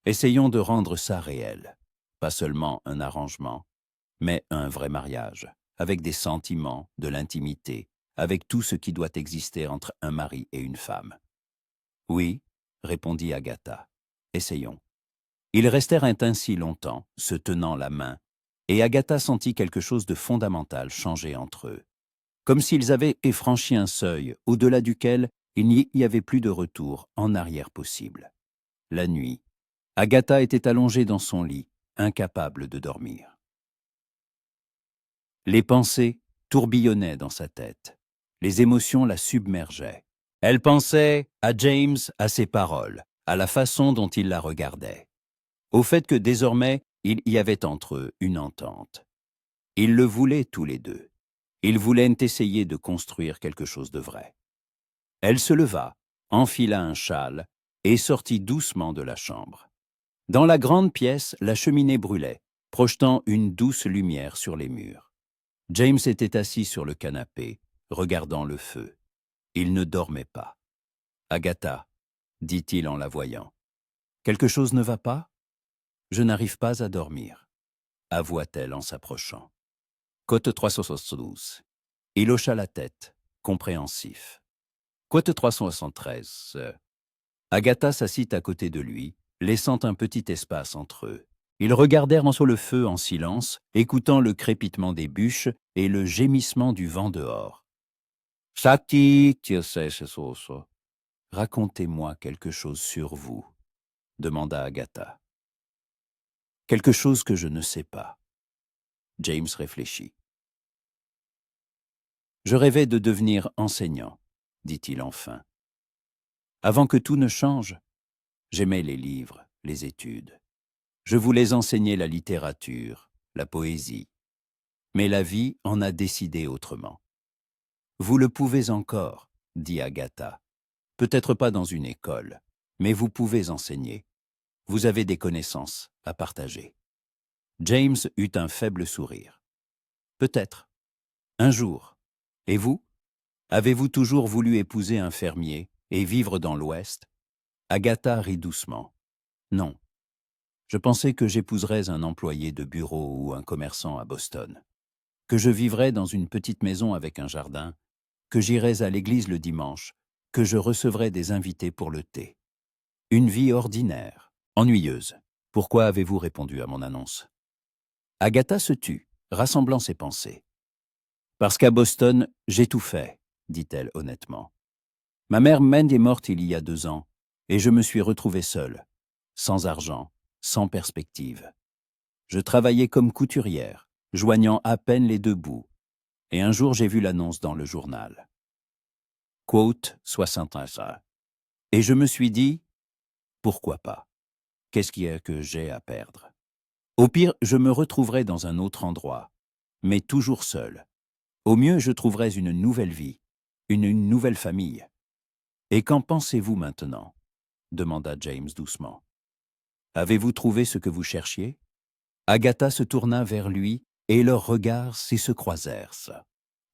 Essayons de rendre ça réel, pas seulement un arrangement, mais un vrai mariage, avec des sentiments, de l'intimité, avec tout ce qui doit exister entre un mari et une femme. »« Oui, » répondit Agatha, « essayons. » Ils restèrent ainsi longtemps, se tenant la main, et Agatha sentit quelque chose de fondamental changer entre eux, comme s'ils avaient franchi un seuil au-delà duquel il n'y y avait plus de retour en arrière possible. La nuit, Agatha était allongée dans son lit, incapable de dormir. Les pensées tourbillonnaient dans sa tête. Les émotions la submergeaient. Elle pensait à James, à ses paroles, à la façon dont il la regardait, au fait que désormais, il y avait entre eux une entente. Ils le voulaient tous les deux. Ils voulaient essayer de construire quelque chose de vrai. Elle se leva, enfila un châle et sortit doucement de la chambre. Dans la grande pièce, la cheminée brûlait, projetant une douce lumière sur les murs. James était assis sur le canapé, regardant le feu. Il ne dormait pas. « Agatha, » dit-il en la voyant, « quelque chose ne va pas? Je n'arrive pas à dormir, » avoua-t-elle en s'approchant. Côte 372. Il hocha la tête, compréhensif. Côte 373. Agatha s'assit à côté de lui, laissant un petit espace entre eux. Ils regardèrent sur le feu en silence, écoutant le crépitement des bûches et le gémissement du vent dehors. « Racontez-moi quelque chose sur vous, » demanda Agatha. « Quelque chose que je ne sais pas. » James réfléchit. « Je rêvais de devenir enseignant, » dit-il enfin. « Avant que tout ne change, j'aimais les livres, les études. Je voulais enseigner la littérature, la poésie. Mais la vie en a décidé autrement. »« Vous le pouvez encore, » dit Agatha. « Peut-être pas dans une école, mais vous pouvez enseigner. Vous avez des connaissances à partager. » James eut un faible sourire. « Peut-être. Un jour. Et vous? Avez-vous toujours voulu épouser un fermier et vivre dans l'Ouest ?» Agatha rit doucement. « Non. Je pensais que j'épouserais un employé de bureau ou un commerçant à Boston, que je vivrais dans une petite maison avec un jardin, que j'irais à l'église le dimanche, que je recevrais des invités pour le thé. Une vie ordinaire, ennuyeuse. Pourquoi avez-vous répondu à mon annonce? Agatha se tut, rassemblant ses pensées. Parce qu'à Boston, j'ai tout fait, dit-elle honnêtement. Ma mère Mandy est morte il y a 2 ans, et je me suis retrouvée seule, sans argent, sans perspective. Je travaillais comme couturière, joignant à peine les 2 bouts, et un jour j'ai vu l'annonce dans le journal. Quote 61. Et je me suis dit, pourquoi pas? Qu'est-ce qu'il y a que j'ai à perdre? Au pire, je me retrouverai dans un autre endroit, mais toujours seul. Au mieux, je trouverai une nouvelle vie, une nouvelle famille. Et qu'en pensez-vous maintenant? Demanda James doucement. Avez-vous trouvé ce que vous cherchiez? Agatha se tourna vers lui et leurs regards se croisèrent.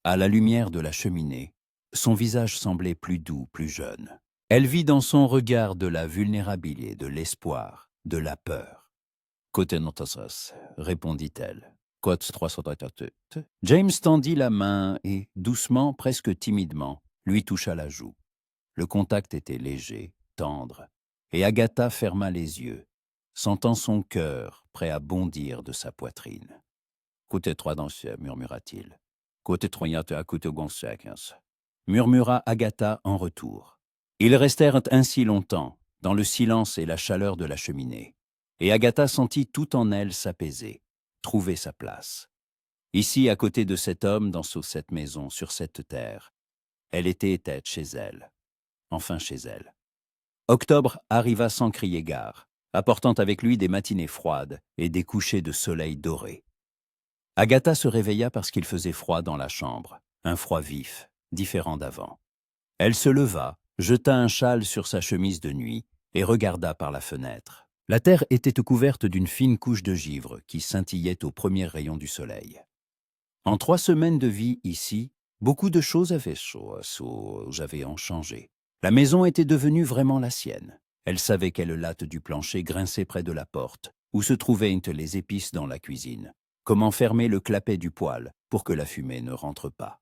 À la lumière de la cheminée, son visage semblait plus doux, plus jeune. Elle vit dans son regard de la vulnérabilité, de l'espoir, de la peur. Côté notasos, répondit-elle. Côte 338. James tendit la main et, doucement, presque timidement, lui toucha la joue. Le contact était léger, tendre, et Agatha ferma les yeux, sentant son cœur prêt à bondir de sa poitrine. Côté 3 danseurs, murmura-t-il. Côté 3 à côté gonçac, murmura Agatha en retour. Ils restèrent ainsi longtemps, dans le silence et la chaleur de la cheminée, et Agatha sentit tout en elle s'apaiser, trouver sa place. Ici, à côté de cet homme, dans cette maison, sur cette terre, elle était tête chez elle, enfin chez elle. Octobre arriva sans crier gare, apportant avec lui des matinées froides et des couchers de soleil dorés. Agatha se réveilla parce qu'il faisait froid dans la chambre, un froid vif, différent d'avant. Elle se leva, jeta un châle sur sa chemise de nuit et regarda par la fenêtre. La terre était couverte d'une fine couche de givre qui scintillait aux premiers rayons du soleil. En 3 semaines de vie ici, beaucoup de choses avaient changé. La maison était devenue vraiment la sienne. Elle savait quelle latte du plancher grinçait près de la porte, où se trouvaient les épices dans la cuisine, comment fermer le clapet du poêle pour que la fumée ne rentre pas.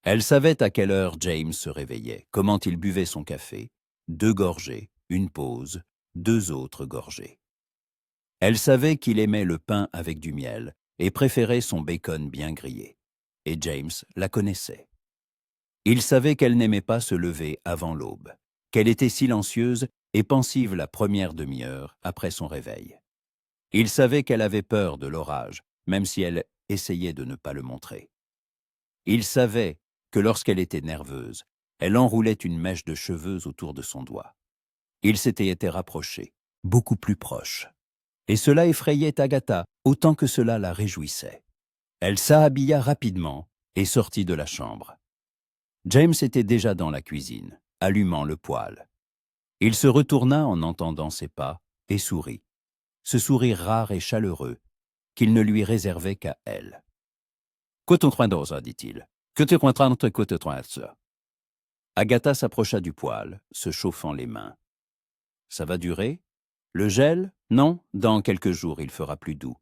Elle savait à quelle heure James se réveillait, comment il buvait son café, 2 gorgées, une pause, 2 autres gorgées. Elle savait qu'il aimait le pain avec du miel et préférait son bacon bien grillé. Et James la connaissait. Il savait qu'elle n'aimait pas se lever avant l'aube, qu'elle était silencieuse et pensive la première demi-heure après son réveil. Il savait qu'elle avait peur de l'orage, même si elle essayait de ne pas le montrer. Il savait que lorsqu'elle était nerveuse, elle enroulait une mèche de cheveux autour de son doigt. Ils s'étaient été rapprochés, beaucoup plus proches. Et cela effrayait Agatha autant que cela la réjouissait. Elle s'habilla rapidement et sortit de la chambre. James était déjà dans la cuisine, allumant le poêle. Il se retourna en entendant ses pas et sourit, ce sourire rare et chaleureux qu'il ne lui réservait qu'à elle. « Côte 3 d'osa, dit-il. Côte 30, côte 3. Agatha s'approcha du poêle, se chauffant les mains. « Ça va durer? Le gel? Non, dans quelques jours il fera plus doux.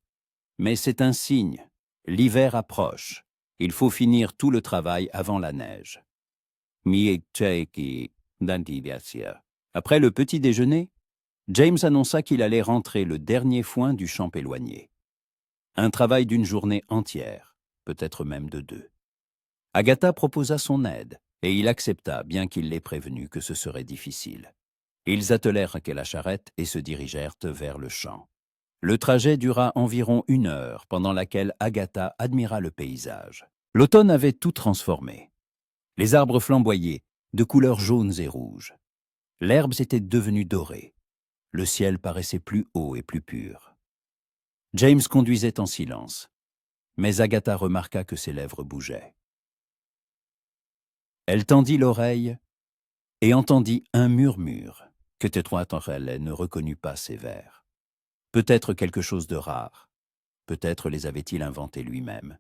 Mais c'est un signe. L'hiver approche. Il faut finir tout le travail avant la neige. » Après le petit déjeuner, James annonça qu'il allait rentrer le dernier foin du champ éloigné. Un travail d'une journée entière, peut-être même de 2. Agatha proposa son aide, et il accepta, bien qu'il l'ait prévenu que ce serait difficile. Ils attelèrent la charrette et se dirigèrent vers le champ. Le trajet dura environ 1 heure, pendant laquelle Agatha admira le paysage. L'automne avait tout transformé. Les arbres flamboyaient, de couleurs jaunes et rouges. L'herbe s'était devenue dorée. Le ciel paraissait plus haut et plus pur. James conduisait en silence, mais Agatha remarqua que ses lèvres bougeaient. Elle tendit l'oreille et entendit un murmure que elle ne reconnut pas ses vers. Peut-être quelque chose de rare. Peut-être les avait-il inventés lui-même.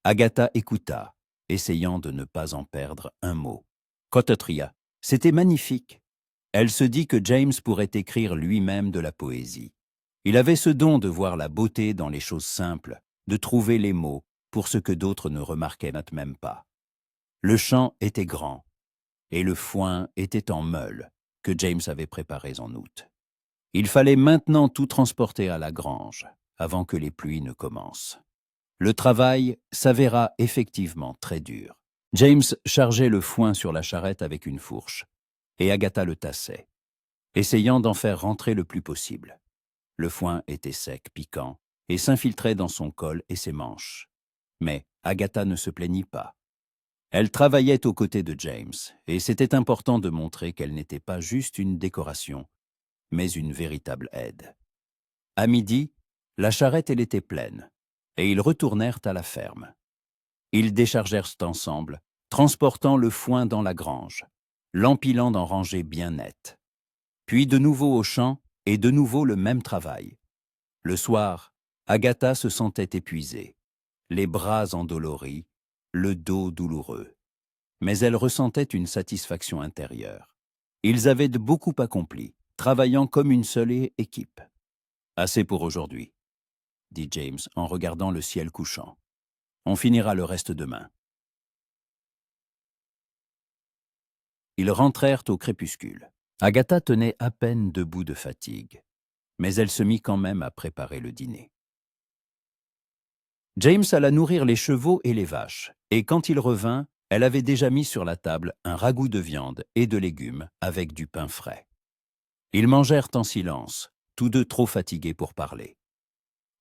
Agatha écouta, essayant de ne pas en perdre un mot. Cotetria, c'était magnifique. Elle se dit que James pourrait écrire lui-même de la poésie. Il avait ce don de voir la beauté dans les choses simples, de trouver les mots pour ce que d'autres ne remarquaient même pas. Le champ était grand, et le foin était en meule que James avait préparés en août. Il fallait maintenant tout transporter à la grange avant que les pluies ne commencent. Le travail s'avéra effectivement très dur. James chargeait le foin sur la charrette avec une fourche, et Agatha le tassait, essayant d'en faire rentrer le plus possible. Le foin était sec, piquant, et s'infiltrait dans son col et ses manches. Mais Agatha ne se plaignit pas. Elle travaillait aux côtés de James, et c'était important de montrer qu'elle n'était pas juste une décoration, mais une véritable aide. À midi, la charrette était pleine, et ils retournèrent à la ferme. Ils déchargèrent ensemble, transportant le foin dans la grange, l'empilant dans rangées bien nettes. Puis de nouveau au champ, et de nouveau le même travail. Le soir, Agatha se sentait épuisée, les bras endoloris, le dos douloureux. Mais elle ressentait une satisfaction intérieure. Ils avaient beaucoup accompli, travaillant comme une seule équipe. « Assez pour aujourd'hui », dit James en regardant le ciel couchant. « On finira le reste demain. » Ils rentrèrent au crépuscule. Agatha tenait à peine debout de fatigue, mais elle se mit quand même à préparer le dîner. James alla nourrir les chevaux et les vaches, et quand il revint, elle avait déjà mis sur la table un ragoût de viande et de légumes avec du pain frais. Ils mangèrent en silence, tous deux trop fatigués pour parler.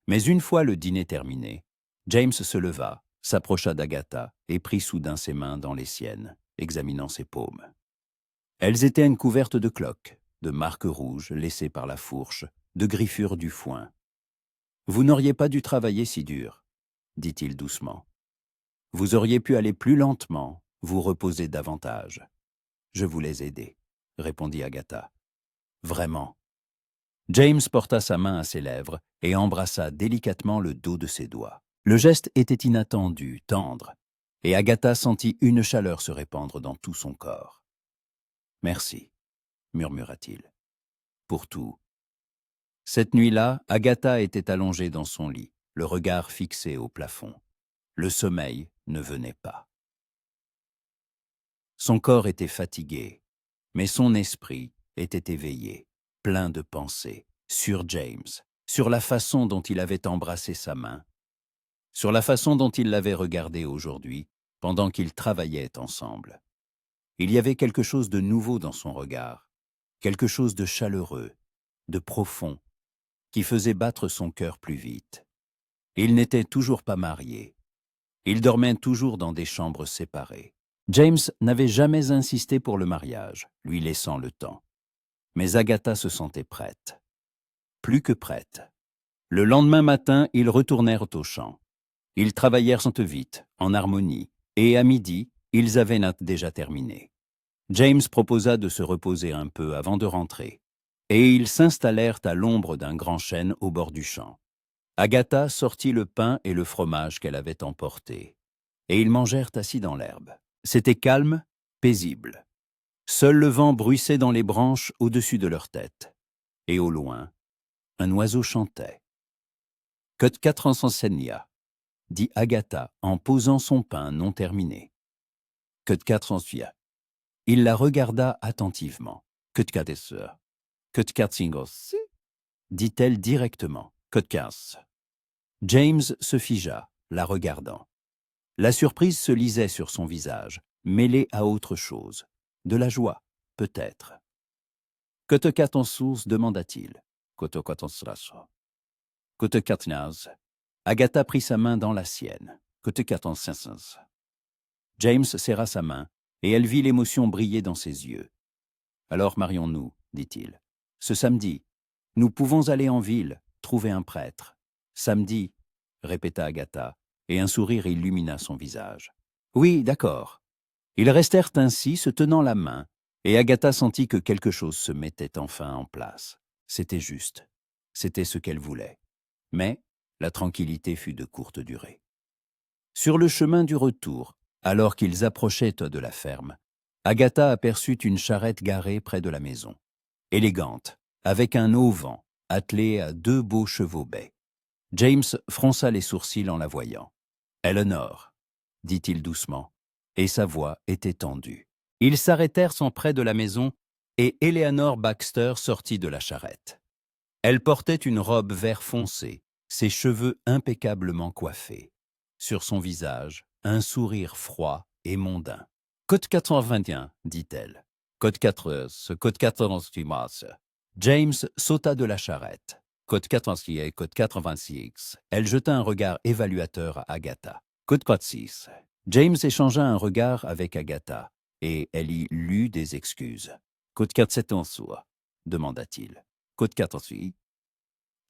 Mais une fois le dîner terminé, James se leva, s'approcha d'Agatha et prit soudain ses mains dans les siennes, examinant ses paumes. Elles étaient couvertes de cloques, de marques rouges laissées par la fourche, de griffures du foin. « Vous n'auriez pas dû travailler si dur, » dit-il doucement. « Vous auriez pu aller plus lentement, vous reposer davantage. »« Je voulais aider, » répondit Agatha. « Vraiment. » James porta sa main à ses lèvres et embrassa délicatement le dos de ses doigts. Le geste était inattendu, tendre, et Agatha sentit une chaleur se répandre dans tout son corps. « Merci, » murmura-t-il, « pour tout. » Cette nuit-là, Agatha était allongée dans son lit, le regard fixé au plafond. Le sommeil ne venait pas. Son corps était fatigué, mais son esprit était éveillé, plein de pensées, sur James, sur la façon dont il avait embrassé sa main, sur la façon dont il l'avait regardée aujourd'hui, pendant qu'ils travaillaient ensemble. Il y avait quelque chose de nouveau dans son regard, quelque chose de chaleureux, de profond, qui faisait battre son cœur plus vite. Ils n'étaient toujours pas mariés. Ils dormaient toujours dans des chambres séparées. James n'avait jamais insisté pour le mariage, lui laissant le temps. Mais Agatha se sentait prête. Plus que prête. Le lendemain matin, ils retournèrent au champ. Ils travaillèrent vite, en harmonie, et à midi, ils avaient déjà terminé. James proposa de se reposer un peu avant de rentrer, et ils s'installèrent à l'ombre d'un grand chêne au bord du champ. Agatha sortit le pain et le fromage qu'elle avait emportés, et ils mangèrent assis dans l'herbe. C'était calme, paisible. Seul le vent bruissait dans les branches au-dessus de leur tête. Et au loin, un oiseau chantait. « Que de 400 dit Agatha en posant son pain non terminé. « Que de 400 » Il la regarda attentivement. « Que de 400 » « Que de 400 » dit-elle directement. « Que de 15 » James se figea, la regardant. La surprise se lisait sur son visage, mêlée à autre chose. De la joie, peut-être. « Que te 400 » demanda-t-il. « Que te 400 » « Que te 400 » Agatha prit sa main dans la sienne. « Que te 400 » James serra sa main, et elle vit l'émotion briller dans ses yeux. « Alors marions-nous, » dit-il. « Ce samedi, nous pouvons aller en ville, trouver un prêtre. »« Samedi, » répéta Agatha, et un sourire illumina son visage. « Oui, d'accord. » Ils restèrent ainsi, se tenant la main, et Agatha sentit que quelque chose se mettait enfin en place. C'était juste. C'était ce qu'elle voulait. Mais la tranquillité fut de courte durée. Sur le chemin du retour, alors qu'ils approchaient de la ferme, Agatha aperçut une charrette garée près de la maison. Élégante, avec un auvent, attelée à 2 beaux chevaux bais. James fronça les sourcils en la voyant. « Eleanor » dit-il doucement, et sa voix était tendue. Ils s'arrêtèrent sans près de la maison et Eleanor Baxter sortit de la charrette. Elle portait une robe vert foncé, ses cheveux impeccablement coiffés. Sur son visage, un sourire froid et mondain. « Code 421, dit-elle. Code 14, code 14, James sauta de la charrette. Code 86 et code 86. Elle jeta un regard évaluateur à Agatha. Code 46. James échangea un regard avec Agatha, et elle y lut des excuses. Code 47 demanda-t-il. Code 48.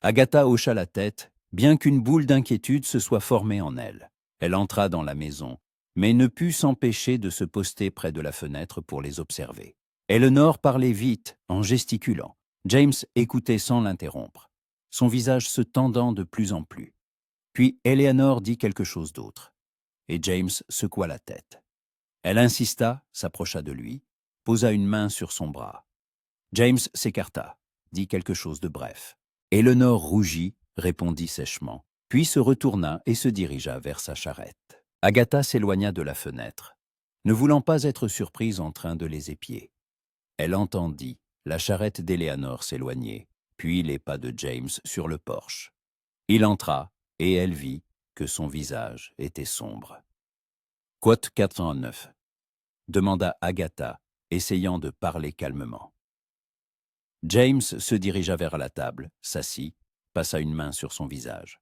Agatha hocha la tête, bien qu'une boule d'inquiétude se soit formée en elle. Elle entra dans la maison, mais ne put s'empêcher de se poster près de la fenêtre pour les observer. Eleanor parlait vite, en gesticulant. James écoutait sans l'interrompre, son visage se tendant de plus en plus. Puis Eleanor dit quelque chose d'autre, et James secoua la tête. Elle insista, s'approcha de lui, posa une main sur son bras. James s'écarta, dit quelque chose de bref. Eleanor rougit, répondit sèchement, puis se retourna et se dirigea vers sa charrette. Agatha s'éloigna de la fenêtre, ne voulant pas être surprise en train de les épier. Elle entendit la charrette d'Eleanor s'éloigner, puis les pas de James sur le porche. Il entra, et elle vit que son visage était sombre. « Quote 409 » demanda Agatha, essayant de parler calmement. James se dirigea vers la table, s'assit, passa une main sur son visage.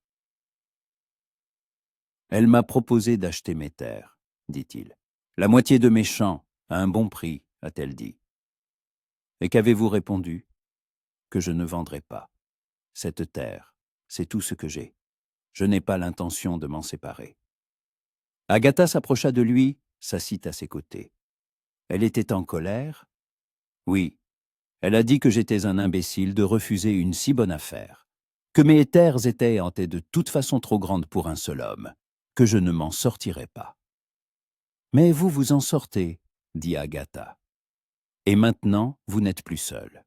« Elle m'a proposé d'acheter mes terres, dit-il. La moitié de mes champs, à un bon prix, a-t-elle dit. Et qu'avez-vous répondu? Que je ne vendrai pas. Cette terre, c'est tout ce que j'ai. Je n'ai pas l'intention de m'en séparer. » Agatha s'approcha de lui, s'assit à ses côtés. Elle était en colère? Oui. Elle a dit que j'étais un imbécile de refuser une si bonne affaire, que mes terres étaient de toute façon trop grandes pour un seul homme, que je ne m'en sortirais pas. « Mais vous vous en sortez, dit Agatha. Et maintenant, vous n'êtes plus seul. »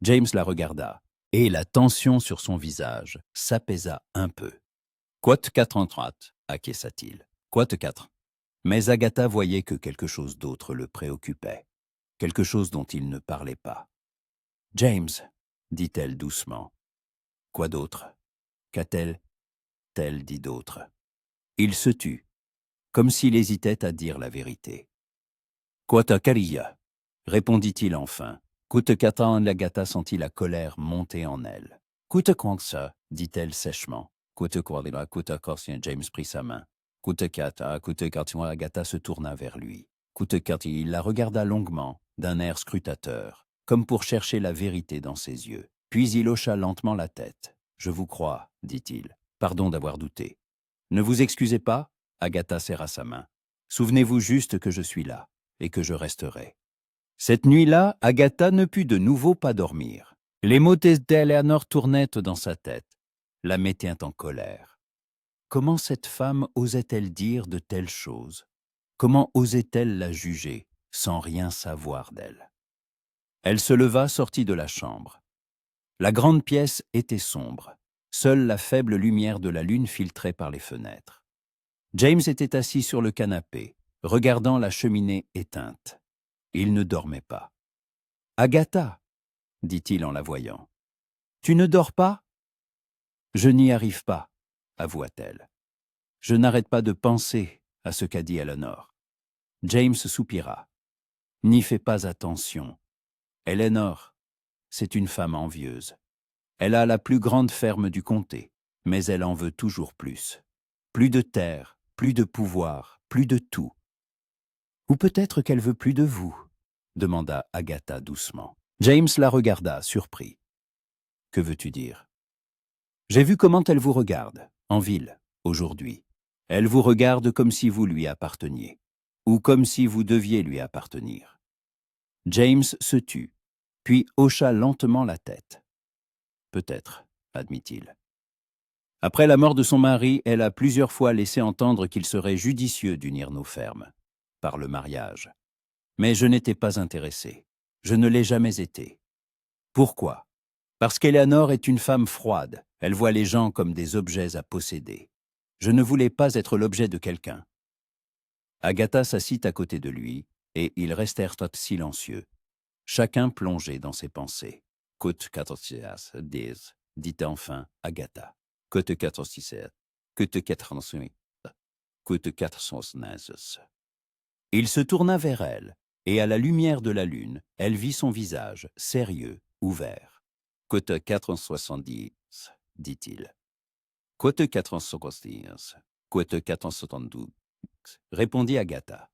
James la regarda, et la tension sur son visage s'apaisa un peu. « Quote 430, acquiesça-t-il. Quote 4. » Mais Agatha voyait que quelque chose d'autre le préoccupait, quelque chose dont il ne parlait pas. « James, dit-elle doucement. Quoi d'autre? Qu'a-t-elle dit d'autre? » Il se tut, comme s'il hésitait à dire la vérité. « Quota Kariya, répondit-il enfin. Kutekatan Agatha sentit la colère monter en elle. « Kutekwansa, dit-elle sèchement. Kutekwalila Kutekorsia. » James prit sa main. « Kutekata, Kutekatwa. » Agatha se tourna vers lui. Kutekati, il la regarda longuement, d'un air scrutateur, comme pour chercher la vérité dans ses yeux. Puis il hocha lentement la tête. « Je vous crois, dit-il. Pardon d'avoir douté. Ne vous excusez pas ?» Agatha serra sa main. « Souvenez-vous juste que je suis là, et que je resterai. » Cette nuit-là, Agatha ne put de nouveau pas dormir. Les mots d'Eleanor tournaient dans sa tête, la mettaient en colère. Comment cette femme osait-elle dire de telles choses? Comment osait-elle la juger, sans rien savoir d'elle? Elle se leva, sortit de la chambre. La grande pièce était sombre. Seule la faible lumière de la lune filtrait par les fenêtres. James était assis sur le canapé, regardant la cheminée éteinte. Il ne dormait pas. « Agatha, dit-il en la voyant, tu ne dors pas? » « Je n'y arrive pas, avoua-t-elle. Je n'arrête pas de penser à ce qu'a dit Eleanor. » James soupira. « N'y fais pas attention. Eleanor, c'est une femme envieuse. Elle a la plus grande ferme du comté, mais elle en veut toujours plus. Plus de terre, plus de pouvoir, plus de tout. Ou peut-être qu'elle veut plus de vous, demanda Agatha doucement. James la regarda, surpris. Que veux-tu dire? J'ai vu comment elle vous regarde, en ville, aujourd'hui. Elle vous regarde comme si vous lui apparteniez, ou comme si vous deviez lui appartenir. James se tut, puis hocha lentement la tête. Peut-être, admit-il. Après la mort de son mari, elle a plusieurs fois laissé entendre qu'il serait judicieux d'unir nos fermes, par le mariage. Mais je n'étais pas intéressé. Je ne l'ai jamais été. Pourquoi? Parce qu'Eleanor est une femme froide. Elle voit les gens comme des objets à posséder. Je ne voulais pas être l'objet de quelqu'un. Agatha s'assit à côté de lui, et ils restèrent silencieux, chacun plongé dans ses pensées. Côte 410, dit enfin Agatha. Côte 417, côte 408, côte 415. Il se tourna vers elle, et à la lumière de la lune, elle vit son visage, sérieux, ouvert. Côte 470, dit-il. Côte 471, côte 472, répondit Agatha.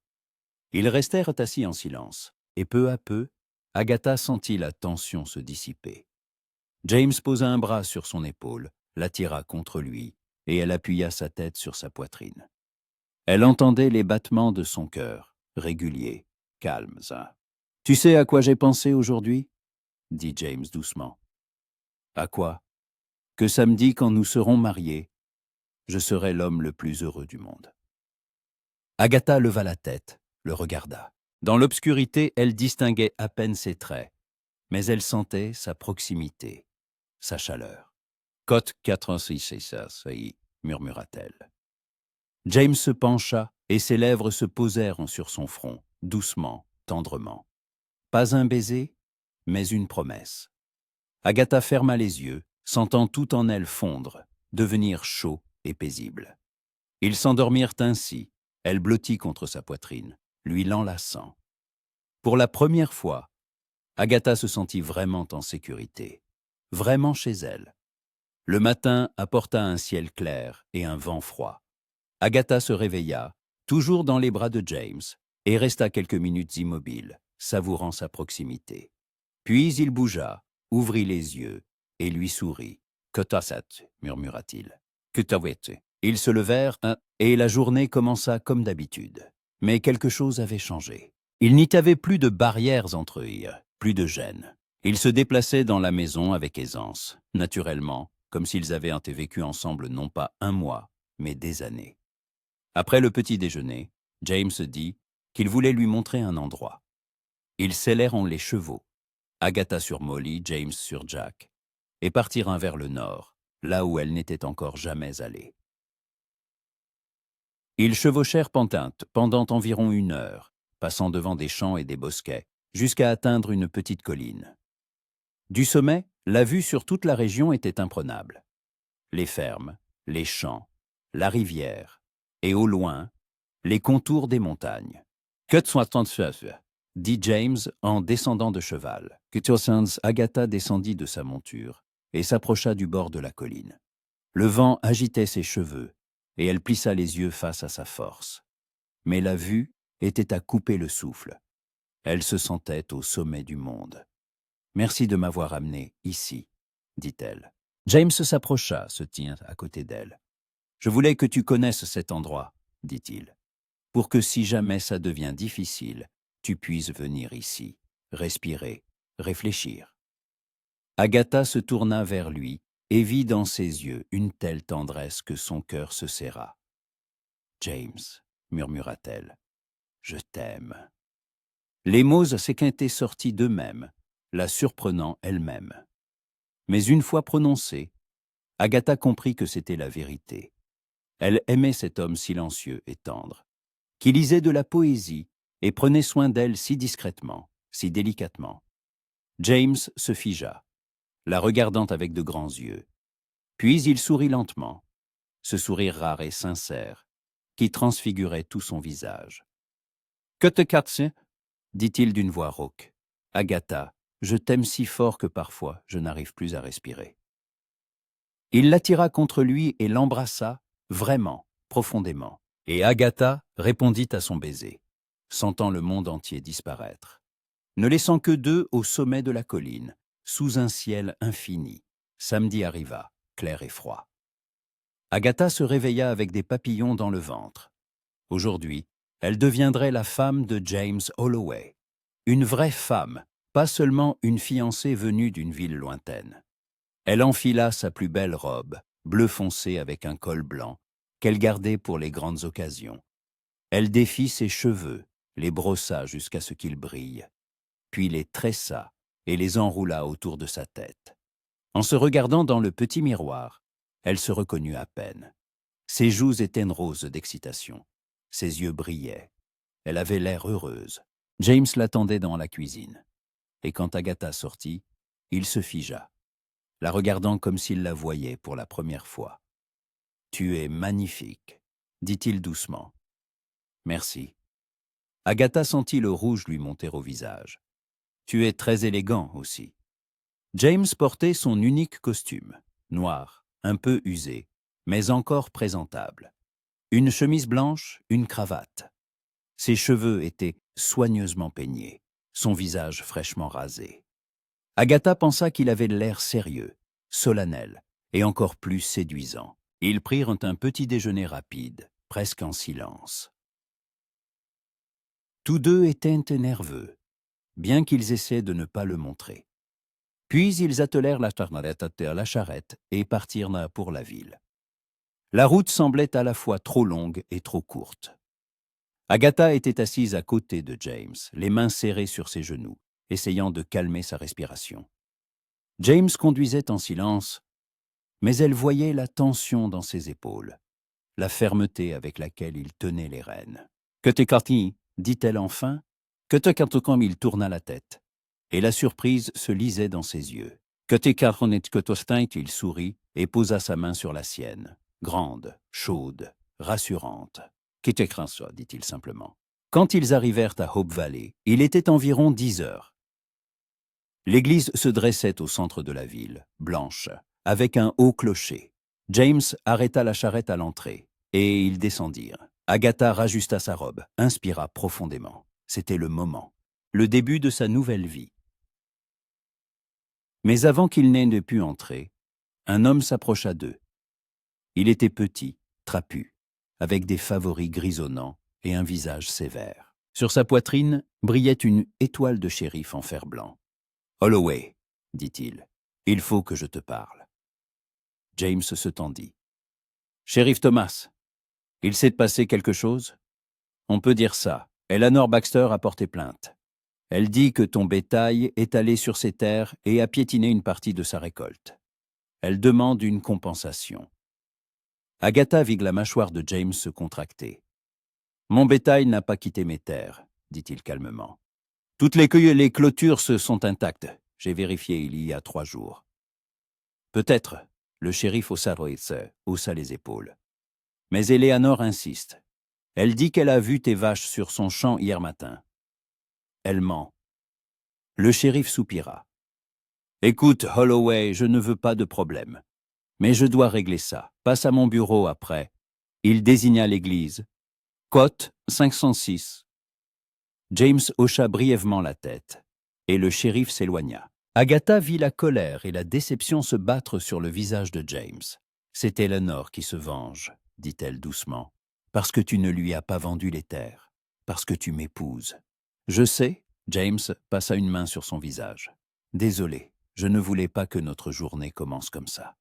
Ils restèrent assis en silence, et peu à peu, Agatha sentit la tension se dissiper. James posa un bras sur son épaule, l'attira contre lui, et elle appuya sa tête sur sa poitrine. Elle entendait les battements de son cœur, réguliers, calmes. « Tu sais à quoi j'ai pensé aujourd'hui » dit James doucement. « À quoi ? Que samedi, quand nous serons mariés, je serai l'homme le plus heureux du monde. » Agatha leva la tête, le regarda. Dans l'obscurité, elle distinguait à peine ses traits, mais elle sentait sa proximité, sa chaleur. « Côte 466, murmura-t-elle. James se pencha et ses lèvres se posèrent sur son front, doucement, tendrement. Pas un baiser, mais une promesse. Agatha ferma les yeux, sentant tout en elle fondre, devenir chaud et paisible. Ils s'endormirent ainsi, elle blottit contre sa poitrine, lui l'enlaçant. Pour la première fois, Agatha se sentit vraiment en sécurité, vraiment chez elle. Le matin apporta un ciel clair et un vent froid. Agatha se réveilla, toujours dans les bras de James, et resta quelques minutes immobile, savourant sa proximité. Puis il bougea, ouvrit les yeux, et lui sourit. « Que t'as-tu » murmura-t-il. « Que t'as-tu » Ils se levèrent, et la journée commença comme d'habitude. Mais quelque chose avait changé. Il n'y avait plus de barrières entre eux, plus de gêne. Ils se déplaçaient dans la maison avec aisance, naturellement, comme s'ils avaient vécu ensemble non pas un mois, mais des années. Après le petit déjeuner, James dit qu'il voulait lui montrer un endroit. Ils sellèrent les chevaux, Agatha sur Molly, James sur Jack, et partirent vers le nord, là où elle n'était encore jamais allée. Ils chevauchèrent pendant environ 1 heure, passant devant des champs et des bosquets, jusqu'à atteindre une petite colline. Du sommet, la vue sur toute la région était imprenable. Les fermes, les champs, la rivière, et au loin, les contours des montagnes. « Que soit dit James en descendant de cheval. Agatha descendit de sa monture et s'approcha du bord de la colline. Le vent agitait ses cheveux, et elle plissa les yeux face à sa force. Mais la vue était à couper le souffle. Elle se sentait au sommet du monde. « Merci de m'avoir amené ici, » dit-elle. James s'approcha, se tint à côté d'elle. « Je voulais que tu connaisses cet endroit, » dit-il, « pour que si jamais ça devient difficile, tu puisses venir ici, respirer, réfléchir. » Agatha se tourna vers lui et vit dans ses yeux une telle tendresse que son cœur se serra. « James, » murmura-t-elle, « je t'aime. » Les mots s'étaient sortis d'eux-mêmes, la surprenant elle-même. Mais une fois prononcés, Agatha comprit que c'était la vérité. Elle aimait cet homme silencieux et tendre, qui lisait de la poésie et prenait soin d'elle si discrètement, si délicatement. James se figea, la regardant avec de grands yeux. Puis il sourit lentement, ce sourire rare et sincère, qui transfigurait tout son visage. « Que te casse » dit-il d'une voix rauque. « Agatha, je t'aime si fort que parfois je n'arrive plus à respirer. » Il l'attira contre lui et l'embrassa, vraiment, profondément. Et Agatha répondit à son baiser, sentant le monde entier disparaître. Ne laissant que d'eux au sommet de la colline, sous un ciel infini, samedi arriva, clair et froid. Agatha se réveilla avec des papillons dans le ventre. Aujourd'hui, elle deviendrait la femme de James Holloway. Une vraie femme, pas seulement une fiancée venue d'une ville lointaine. Elle enfila sa plus belle robe, bleu foncé avec un col blanc, qu'elle gardait pour les grandes occasions. Elle défit ses cheveux, les brossa jusqu'à ce qu'ils brillent, puis les tressa et les enroula autour de sa tête. En se regardant dans le petit miroir, elle se reconnut à peine. Ses joues étaient roses d'excitation, ses yeux brillaient. Elle avait l'air heureuse. James l'attendait dans la cuisine. Et quand Agatha sortit, il se figea, la regardant comme s'il la voyait pour la première fois. « Tu es magnifique », dit-il doucement. « Merci. » Agatha sentit le rouge lui monter au visage. « Tu es très élégant aussi. » James portait son unique costume, noir, un peu usé, mais encore présentable. Une chemise blanche, une cravate. Ses cheveux étaient soigneusement peignés, son visage fraîchement rasé. Agatha pensa qu'il avait l'air sérieux, solennel et encore plus séduisant. Ils prirent un petit déjeuner rapide, presque en silence. Tous deux étaient nerveux, bien qu'ils essaient de ne pas le montrer. Puis ils attelèrent la charrette et partirent pour la ville. La route semblait à la fois trop longue et trop courte. Agatha était assise à côté de James, les mains serrées sur ses genoux, essayant de calmer sa respiration. James conduisait en silence, mais elle voyait la tension dans ses épaules, la fermeté avec laquelle il tenait les rênes. « Que t'es parti ?» dit-elle enfin. Que te comme il tourna la tête, et la surprise se lisait dans ses yeux. Que t'es que tostin, il sourit et posa sa main sur la sienne, grande, chaude, rassurante. Qui te craint ça, dit-il simplement. Quand ils arrivèrent à Hope Valley, il était environ 10 heures. L'église se dressait au centre de la ville, blanche, avec un haut clocher. James arrêta la charrette à l'entrée, et ils descendirent. Agatha rajusta sa robe, inspira profondément. C'était le moment, le début de sa nouvelle vie. Mais avant qu'il n'ait pu entrer, un homme s'approcha d'eux. Il était petit, trapu, avec des favoris grisonnants et un visage sévère. Sur sa poitrine brillait une étoile de shérif en fer blanc. « Holloway, » dit-il, « il faut que je te parle. » James se tendit. « Shérif Thomas, il s'est passé quelque chose ? On peut dire ça. Eleanor Baxter a porté plainte. Elle dit que ton bétail est allé sur ses terres et a piétiné une partie de sa récolte. Elle demande une compensation. » Agatha vit la mâchoire de James se contracter. « Mon bétail n'a pas quitté mes terres, » dit-il calmement. « Toutes les clôtures se sont intactes. J'ai vérifié il y a 3 jours. » Peut-être, le shérif haussa les épaules. Mais Eleanor insiste. Elle dit qu'elle a vu tes vaches sur son champ hier matin. Elle ment. Le shérif soupira. « Écoute, Holloway, je ne veux pas de problème. Mais je dois régler ça. Passe à mon bureau après. » Il désigna l'église. « Côte 506. » James hocha brièvement la tête, et le shérif s'éloigna. Agatha vit la colère et la déception se battre sur le visage de James. « C'est Eleanor qui se venge, » dit-elle doucement, « parce que tu ne lui as pas vendu les terres, parce que tu m'épouses. » « Je sais. » James passa une main sur son visage. « Désolé, je ne voulais pas que notre journée commence comme ça. »«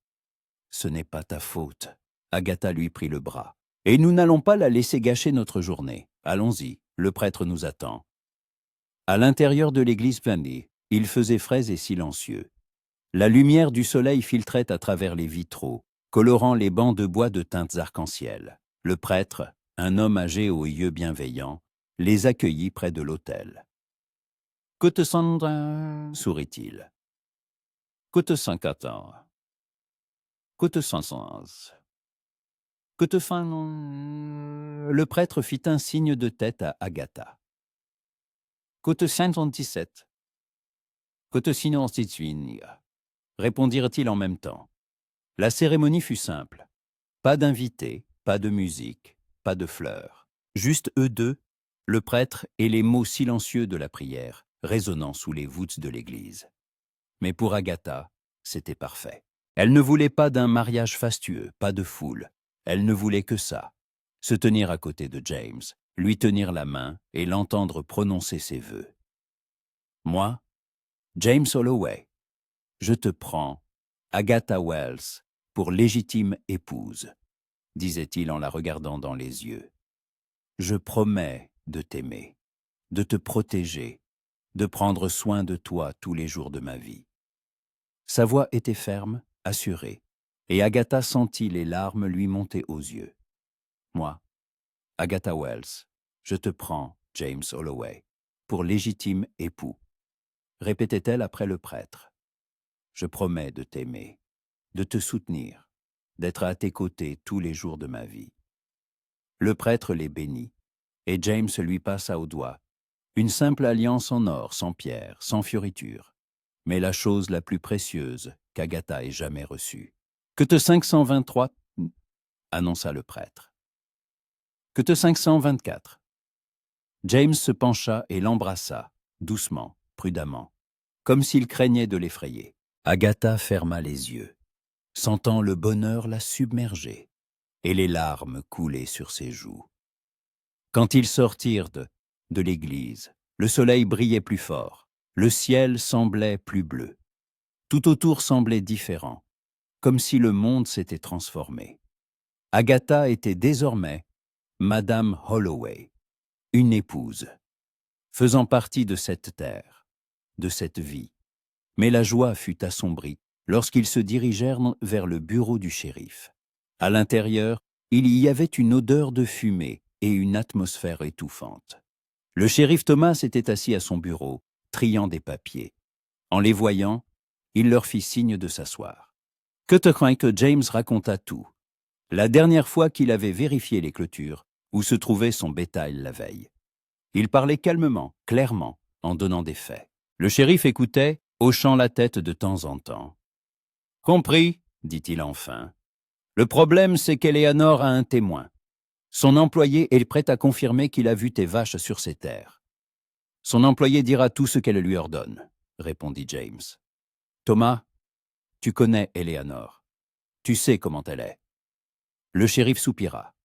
Ce n'est pas ta faute. » Agatha lui prit le bras. « Et nous n'allons pas la laisser gâcher notre journée. Allons-y, le prêtre nous attend. » À l'intérieur de l'église Vandy, il faisait frais et silencieux. La lumière du soleil filtrait à travers les vitraux, colorant les bancs de bois de teintes arc-en-ciel. Le prêtre, un homme âgé aux yeux bienveillants, les accueillit près de l'autel. « Côte 100, sourit-il. « Côte 114. Côte 111. Côte fin. » Le prêtre fit un signe de tête à Agatha. « Côte 517. Côte 618. » répondirent-ils en même temps. La cérémonie fut simple. Pas d'invités, pas de musique, pas de fleurs. Juste eux deux, le prêtre et les mots silencieux de la prière, résonnant sous les voûtes de l'église. Mais pour Agatha, c'était parfait. Elle ne voulait pas d'un mariage fastueux, pas de foule. Elle ne voulait que ça, se tenir à côté de James, lui tenir la main et l'entendre prononcer ses vœux. « Moi, James Holloway, je te prends, Agatha Wells, pour légitime épouse, » disait-il en la regardant dans les yeux. « Je promets de t'aimer, de te protéger, de prendre soin de toi tous les jours de ma vie. » Sa voix était ferme, assurée, et Agatha sentit les larmes lui monter aux yeux. « Moi, Agatha Wells, je te prends, James Holloway, pour légitime époux, répétait-elle après le prêtre. Je promets de t'aimer, de te soutenir, d'être à tes côtés tous les jours de ma vie. Le prêtre les bénit, et James lui passa au doigt une simple alliance en or, sans pierre, sans fioriture, mais la chose la plus précieuse qu'Agatha ait jamais reçue. Que te 523, annonça le prêtre. Que te 524. James se pencha et l'embrassa, doucement, prudemment, comme s'il craignait de l'effrayer. Agatha ferma les yeux, sentant le bonheur la submerger, et les larmes couler sur ses joues. Quand ils sortirent de l'église, le soleil brillait plus fort, le ciel semblait plus bleu. Tout autour semblait différent, comme si le monde s'était transformé. Agatha était désormais Madame Holloway, une épouse, faisant partie de cette terre, de cette vie. Mais la joie fut assombrie lorsqu'ils se dirigèrent vers le bureau du shérif. À l'intérieur, il y avait une odeur de fumée et une atmosphère étouffante. Le shérif Thomas était assis à son bureau, triant des papiers. En les voyant, il leur fit signe de s'asseoir. Que te crains que James raconta tout. La dernière fois qu'il avait vérifié les clôtures, où se trouvait son bétail la veille. Il parlait calmement, clairement, en donnant des faits. Le shérif écoutait, hochant la tête de temps en temps. « Compris, dit-il enfin. Le problème, c'est qu'Eleanor a un témoin. Son employé est prêt à confirmer qu'il a vu tes vaches sur ses terres. Son employé dira tout ce qu'elle lui ordonne, répondit James. Thomas, tu connais Eleanor. Tu sais comment elle est. Le shérif soupira.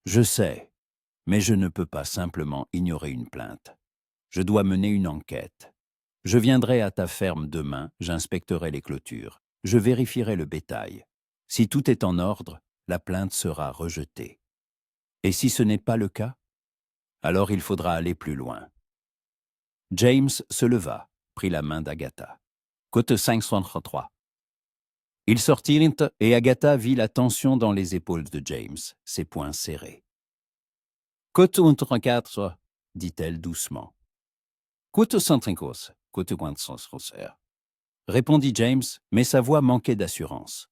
Je sais, mais je ne peux pas simplement ignorer une plainte. Je dois mener une enquête. Je viendrai à ta ferme demain, j'inspecterai les clôtures, je vérifierai le bétail. Si tout est en ordre, la plainte sera rejetée. Et si ce n'est pas le cas, alors il faudra aller plus loin. James se leva, prit la main d'Agatha. Côte 533. Ils sortirent et Agatha vit la tension dans les épaules de James, ses poings serrés. Côte 134, dit-elle doucement. Côte 134, côte 134, répondit James, mais sa voix manquait d'assurance.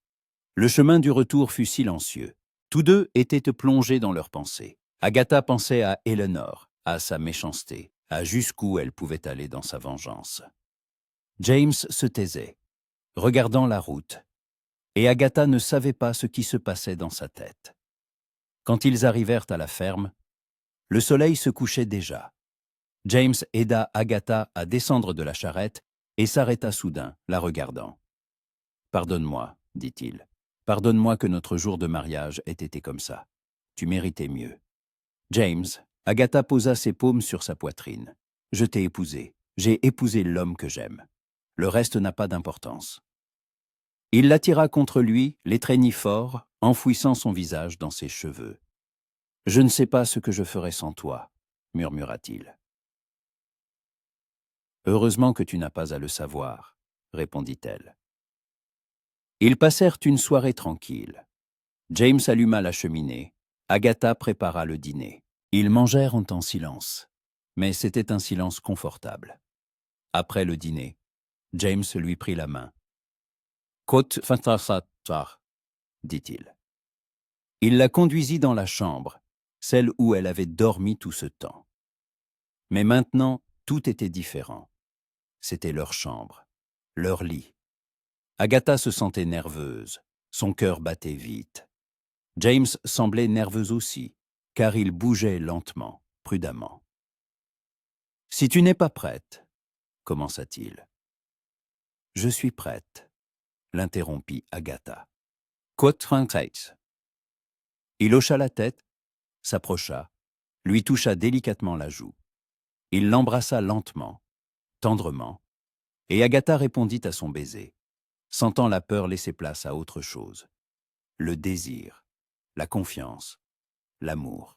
Le chemin du retour fut silencieux. Tous deux étaient plongés dans leurs pensées. Agatha pensait à Eleanor, à sa méchanceté, à jusqu'où elle pouvait aller dans sa vengeance. James se taisait, regardant la route, et Agatha ne savait pas ce qui se passait dans sa tête. Quand ils arrivèrent à la ferme, le soleil se couchait déjà. James aida Agatha à descendre de la charrette et s'arrêta soudain, la regardant. « Pardonne-moi, dit-il. Pardonne-moi que notre jour de mariage ait été comme ça. Tu méritais mieux. » James, Agatha posa ses paumes sur sa poitrine. « Je t'ai épousé. J'ai épousé l'homme que j'aime. Le reste n'a pas d'importance. » Il l'attira contre lui, l'étreignit fort, enfouissant son visage dans ses cheveux. « Je ne sais pas ce que je ferais sans toi, » murmura-t-il. « Heureusement que tu n'as pas à le savoir, » répondit-elle. Ils passèrent une soirée tranquille. James alluma la cheminée, Agatha prépara le dîner. Ils mangèrent en silence, mais c'était un silence confortable. Après le dîner, James lui prit la main. « Côte fantasar, dit-il. Il la conduisit dans la chambre, celle où elle avait dormi tout ce temps. Mais maintenant, tout était différent. C'était leur chambre, leur lit. Agatha se sentait nerveuse, son cœur battait vite. James semblait nerveux aussi, car il bougeait lentement, prudemment. « Si tu n'es pas prête, » commença-t-il. « Je suis prête, » l'interrompit Agatha. « Côte 38. » Il hocha la tête, s'approcha, lui toucha délicatement la joue. Il l'embrassa lentement, tendrement, et Agatha répondit à son baiser, sentant la peur laisser place à autre chose. Le désir, la confiance, l'amour.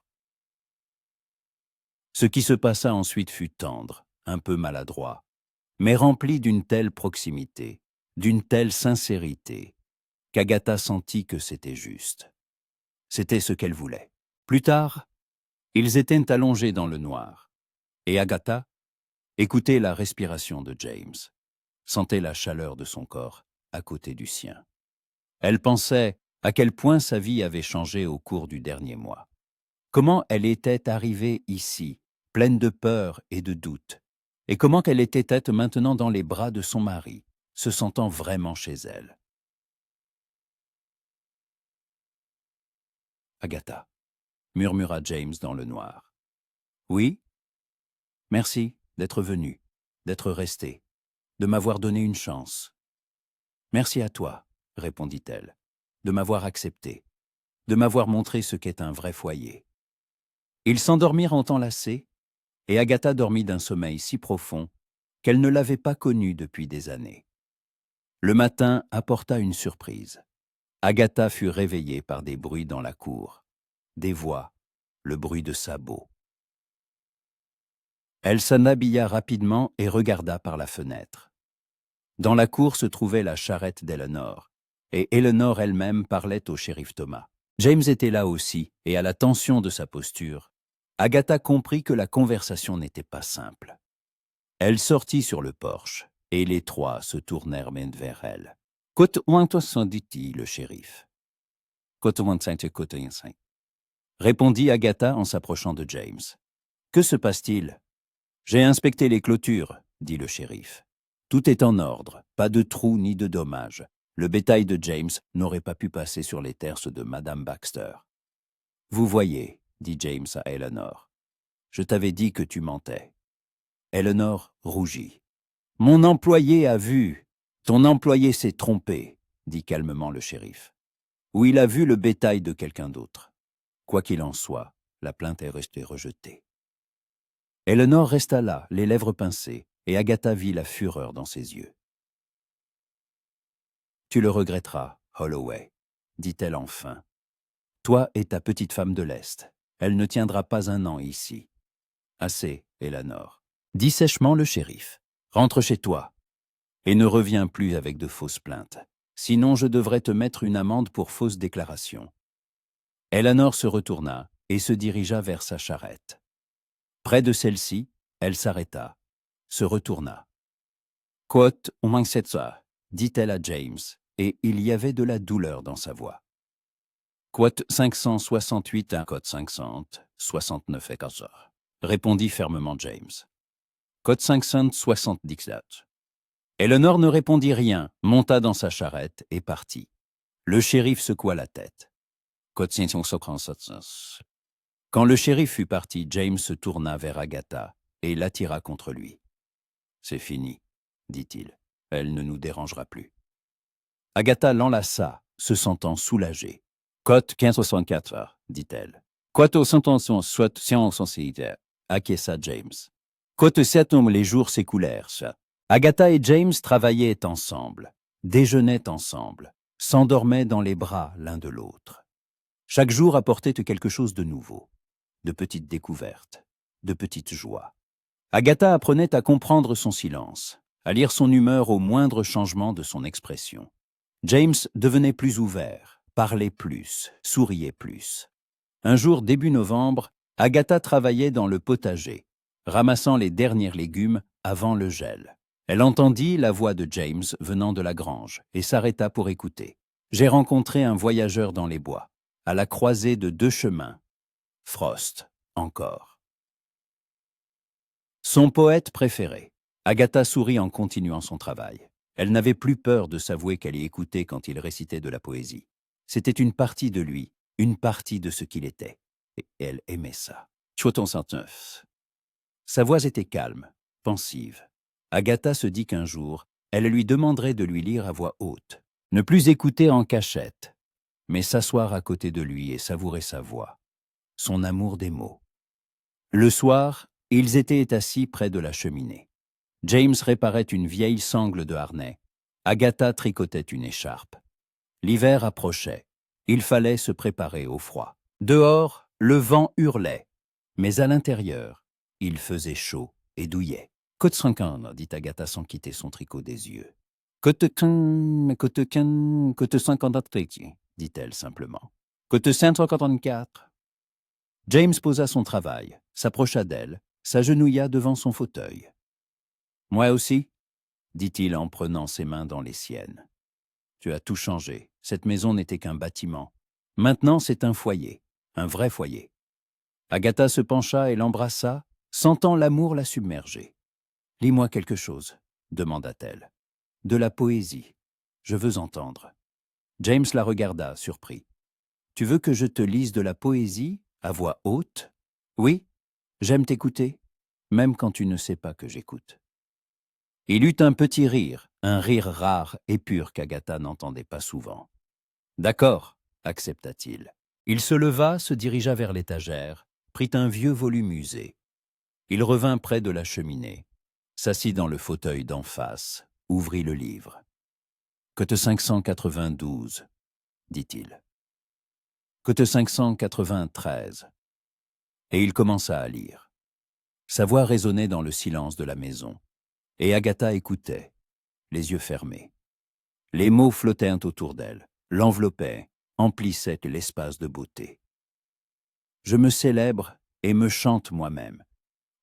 Ce qui se passa ensuite fut tendre, un peu maladroit, mais rempli d'une telle proximité, d'une telle sincérité, qu'Agatha sentit que c'était juste. C'était ce qu'elle voulait. Plus tard, ils étaient allongés dans le noir, et Agatha, Écoutez la respiration de James. Sentez la chaleur de son corps à côté du sien. Elle pensait à quel point sa vie avait changé au cours du dernier mois. Comment elle était arrivée ici, pleine de peur et de doute, et comment qu'elle était maintenant dans les bras de son mari, se sentant vraiment chez elle. Agatha, murmura James dans le noir. Oui? Merci d'être venu, d'être resté, de m'avoir donné une chance. Merci à toi, répondit-elle, de m'avoir accepté, de m'avoir montré ce qu'est un vrai foyer. Ils s'endormirent enlacés, et Agatha dormit d'un sommeil si profond qu'elle ne l'avait pas connu depuis des années. Le matin apporta une surprise. Agatha fut réveillée par des bruits dans la cour, des voix, le bruit de sabots. Elle s'en habilla rapidement et regarda par la fenêtre. Dans la cour se trouvait la charrette d'Eleanor, et Eleanor elle-même parlait au shérif Thomas. James était là aussi, et à la tension de sa posture, Agatha comprit que la conversation n'était pas simple. Elle sortit sur le porche, et les trois se tournèrent vers elle. « Côte ouin-toi-s'en, dit-il, le shérif. « Côte ouin-t'en-t'en-t'en-t'en. » Répondit Agatha en s'approchant de James. « Que se passe-t-il » ? « J'ai inspecté les clôtures, » dit le shérif. « Tout est en ordre, pas de trous ni de dommages. Le bétail de James n'aurait pas pu passer sur les terres de Madame Baxter. »« Vous voyez, » dit James à Eleanor. « Je t'avais dit que tu mentais. » Eleanor rougit. « Mon employé a vu. Ton employé s'est trompé, » dit calmement le shérif. « Ou il a vu le bétail de quelqu'un d'autre. Quoi qu'il en soit, la plainte est restée rejetée. » Eleanor resta là, les lèvres pincées, et Agatha vit la fureur dans ses yeux. « Tu le regretteras, Holloway, » dit-elle enfin. « Toi et ta petite femme de l'Est. Elle ne tiendra pas un an ici. »« Assez, Eleanor, » dit sèchement le shérif. « Rentre chez toi, et ne reviens plus avec de fausses plaintes. Sinon je devrais te mettre une amende pour fausse déclaration. » Eleanor se retourna et se dirigea vers sa charrette. Près de celle-ci, elle s'arrêta, se retourna. « Quote, au moins c'est ça, » dit-elle à James, et il y avait de la douleur dans sa voix. « Quote 568 à quote 569 et 14, » répondit fermement James. « Quote 577. » Eleanor ne répondit rien, monta dans sa charrette et partit. Le shérif secoua la tête. « Quote 577. » Quand le shérif fut parti, James se tourna vers Agatha et l'attira contre lui. « C'est fini, » dit-il. « Elle ne nous dérangera plus. » Agatha l'enlaça, se sentant soulagée. « Cote 1564, » dit-elle. « Cote au sentention, soit science, acquiesça James. Cote 7, les jours s'écoulèrent. Agatha et James travaillaient ensemble, déjeunaient ensemble, s'endormaient dans les bras l'un de l'autre. Chaque jour apportait quelque chose de nouveau. De petites découvertes, de petites joies. Agatha apprenait à comprendre son silence, à lire son humeur au moindre changement de son expression. James devenait plus ouvert, parlait plus, souriait plus. Un jour, début novembre, Agatha travaillait dans le potager, ramassant les derniers légumes avant le gel. Elle entendit la voix de James venant de la grange et s'arrêta pour écouter. « J'ai rencontré un voyageur dans les bois, à la croisée de deux chemins. Frost, encore. » Son poète préféré. Agatha sourit en continuant son travail. Elle n'avait plus peur de s'avouer qu'elle y écoutait quand il récitait de la poésie. C'était une partie de lui, une partie de ce qu'il était. Et elle aimait ça. Choton 109. Sa voix était calme, pensive. Agatha se dit qu'un jour, elle lui demanderait de lui lire à voix haute. Ne plus écouter en cachette, mais s'asseoir à côté de lui et savourer sa voix. Son amour des mots. Le soir, ils étaient assis près de la cheminée. James réparait une vieille sangle de harnais. Agatha tricotait une écharpe. L'hiver approchait. Il fallait se préparer au froid. Dehors, le vent hurlait, mais à l'intérieur, il faisait chaud et douillet. « Côte 50, » dit Agatha sans quitter son tricot des yeux. « Côte 53, » dit-elle simplement. « Côte 154. » James posa son travail, s'approcha d'elle, s'agenouilla devant son fauteuil. Moi aussi, dit-il en prenant ses mains dans les siennes. Tu as tout changé. Cette maison n'était qu'un bâtiment. Maintenant, c'est un foyer, un vrai foyer. Agatha se pencha et l'embrassa, sentant l'amour la submerger. Lis-moi quelque chose, demanda-t-elle. De la poésie. Je veux entendre. James la regarda, surpris. Tu veux que je te lise de la poésie, à voix haute? Oui, j'aime t'écouter, même quand tu ne sais pas que j'écoute. Il eut un petit rire, un rire rare et pur qu'Agatha n'entendait pas souvent. D'accord, accepta-t-il. Il se leva, se dirigea vers l'étagère, prit un vieux volume usé. Il revint près de la cheminée, s'assit dans le fauteuil d'en face, ouvrit le livre. Cote 592, dit-il. Cote 593. Et il commença à lire. Sa voix résonnait dans le silence de la maison, et Agatha écoutait, les yeux fermés. Les mots flottaient autour d'elle, l'enveloppaient, emplissaient l'espace de beauté. Je me célèbre et me chante moi-même,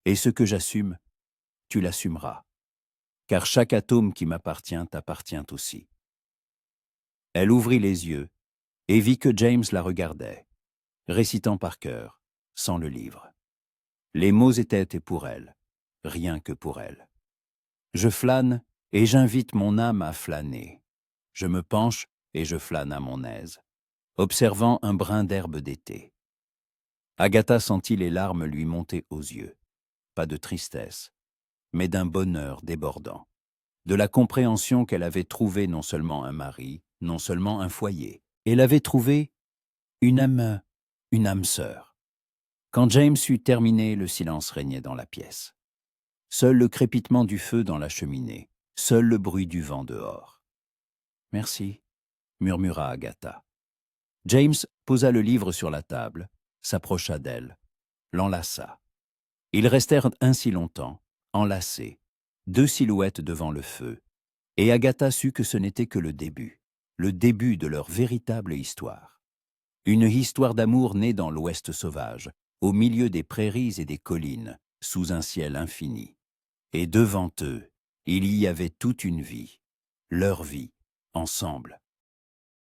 et ce que j'assume, tu l'assumeras, car chaque atome qui m'appartient t'appartient aussi. Elle ouvrit les yeux et vit que James la regardait, récitant par cœur, sans le livre. Les mots étaient pour elle, rien que pour elle. Je flâne et j'invite mon âme à flâner. Je me penche et je flâne à mon aise, observant un brin d'herbe d'été. Agatha sentit les larmes lui monter aux yeux, pas de tristesse, mais d'un bonheur débordant, de la compréhension qu'elle avait trouvé non seulement un mari, non seulement un foyer, elle avait trouvé une âme sœur. Quand James eut terminé, le silence régnait dans la pièce. Seul le crépitement du feu dans la cheminée, seul le bruit du vent dehors. « Merci », murmura Agatha. James posa le livre sur la table, s'approcha d'elle, l'enlaça. Ils restèrent ainsi longtemps, enlacés, deux silhouettes devant le feu, et Agatha sut que ce n'était que le début de leur véritable histoire. Une histoire d'amour née dans l'Ouest sauvage, au milieu des prairies et des collines, sous un ciel infini. Et devant eux, il y avait toute une vie, leur vie, ensemble,